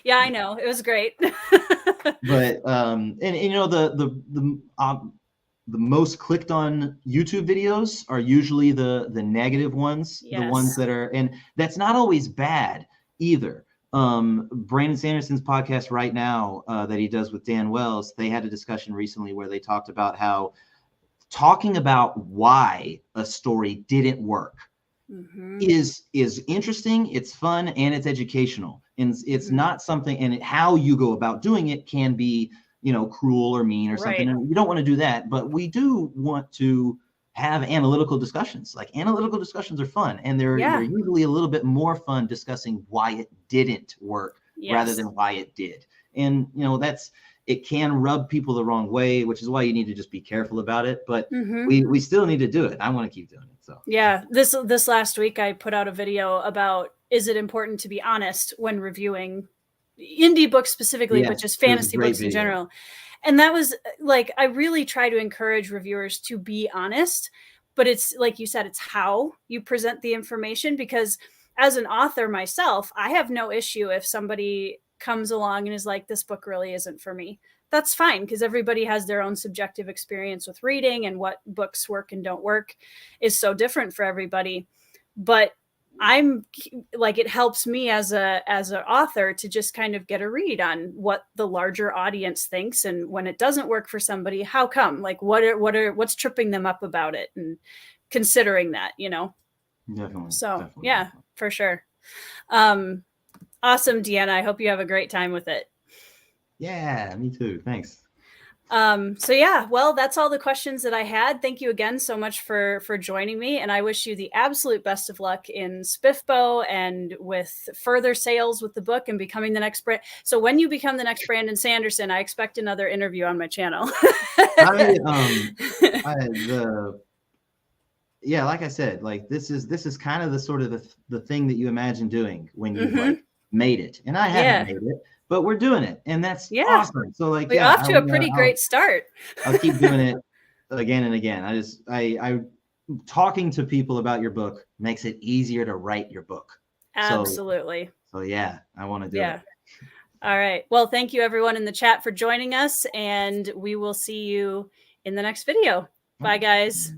[SPEAKER 1] Yeah, I know. It was great.
[SPEAKER 2] But the most clicked on YouTube videos are usually the negative ones, the ones that are, and that's not always bad either. Brandon Sanderson's podcast right now that he does with Dan Wells, they had a discussion recently where they talked about how talking about why a story didn't work is interesting, it's fun, and it's educational. And it's not something, and how you go about doing it can be, cruel or mean or something. And you don't want to do that, but we do want to have analytical discussions. Like, analytical discussions are fun, and they're usually a little bit more fun discussing why it didn't work rather than why it did. And, it can rub people the wrong way, which is why you need to just be careful about it. But we still need to do it. I want to keep doing it. So
[SPEAKER 1] yeah, this last week I put out a video about, is it important to be honest when reviewing indie books specifically, but just fantasy books in general. And that was I really try to encourage reviewers to be honest, but it's like you said, it's how you present the information, because as an author myself, I have no issue if somebody comes along and is like, this book really isn't for me. That's fine, because everybody has their own subjective experience with reading, and what books work and don't work is so different for everybody. But I'm like, it helps me as an author to just kind of get a read on what the larger audience thinks, and when it doesn't work for somebody, how come? Like, what's tripping them up about it, and considering that,
[SPEAKER 2] Definitely.
[SPEAKER 1] So
[SPEAKER 2] definitely.
[SPEAKER 1] Yeah, for sure. Awesome, Deanna. I hope you have a great time with it.
[SPEAKER 2] Yeah, me too. Thanks.
[SPEAKER 1] So yeah, well, that's all the questions that I had. Thank you again so much for joining me. And I wish you the absolute best of luck in SPFBO and with further sales with the book and becoming the next brand. So when you become the next Brandon Sanderson, I expect another interview on my channel.
[SPEAKER 2] Like I said, like this is kind of the sort of the thing that you imagine doing when you made it. And I haven't made it, but we're doing it, and that's awesome. So
[SPEAKER 1] we're off to a pretty great start.
[SPEAKER 2] I'll keep doing it again and again. I talking to people about your book makes it easier to write your book.
[SPEAKER 1] Absolutely.
[SPEAKER 2] So yeah, I want to do it.
[SPEAKER 1] All right. Well, thank you everyone in the chat for joining us, and we will see you in the next video. Bye, guys.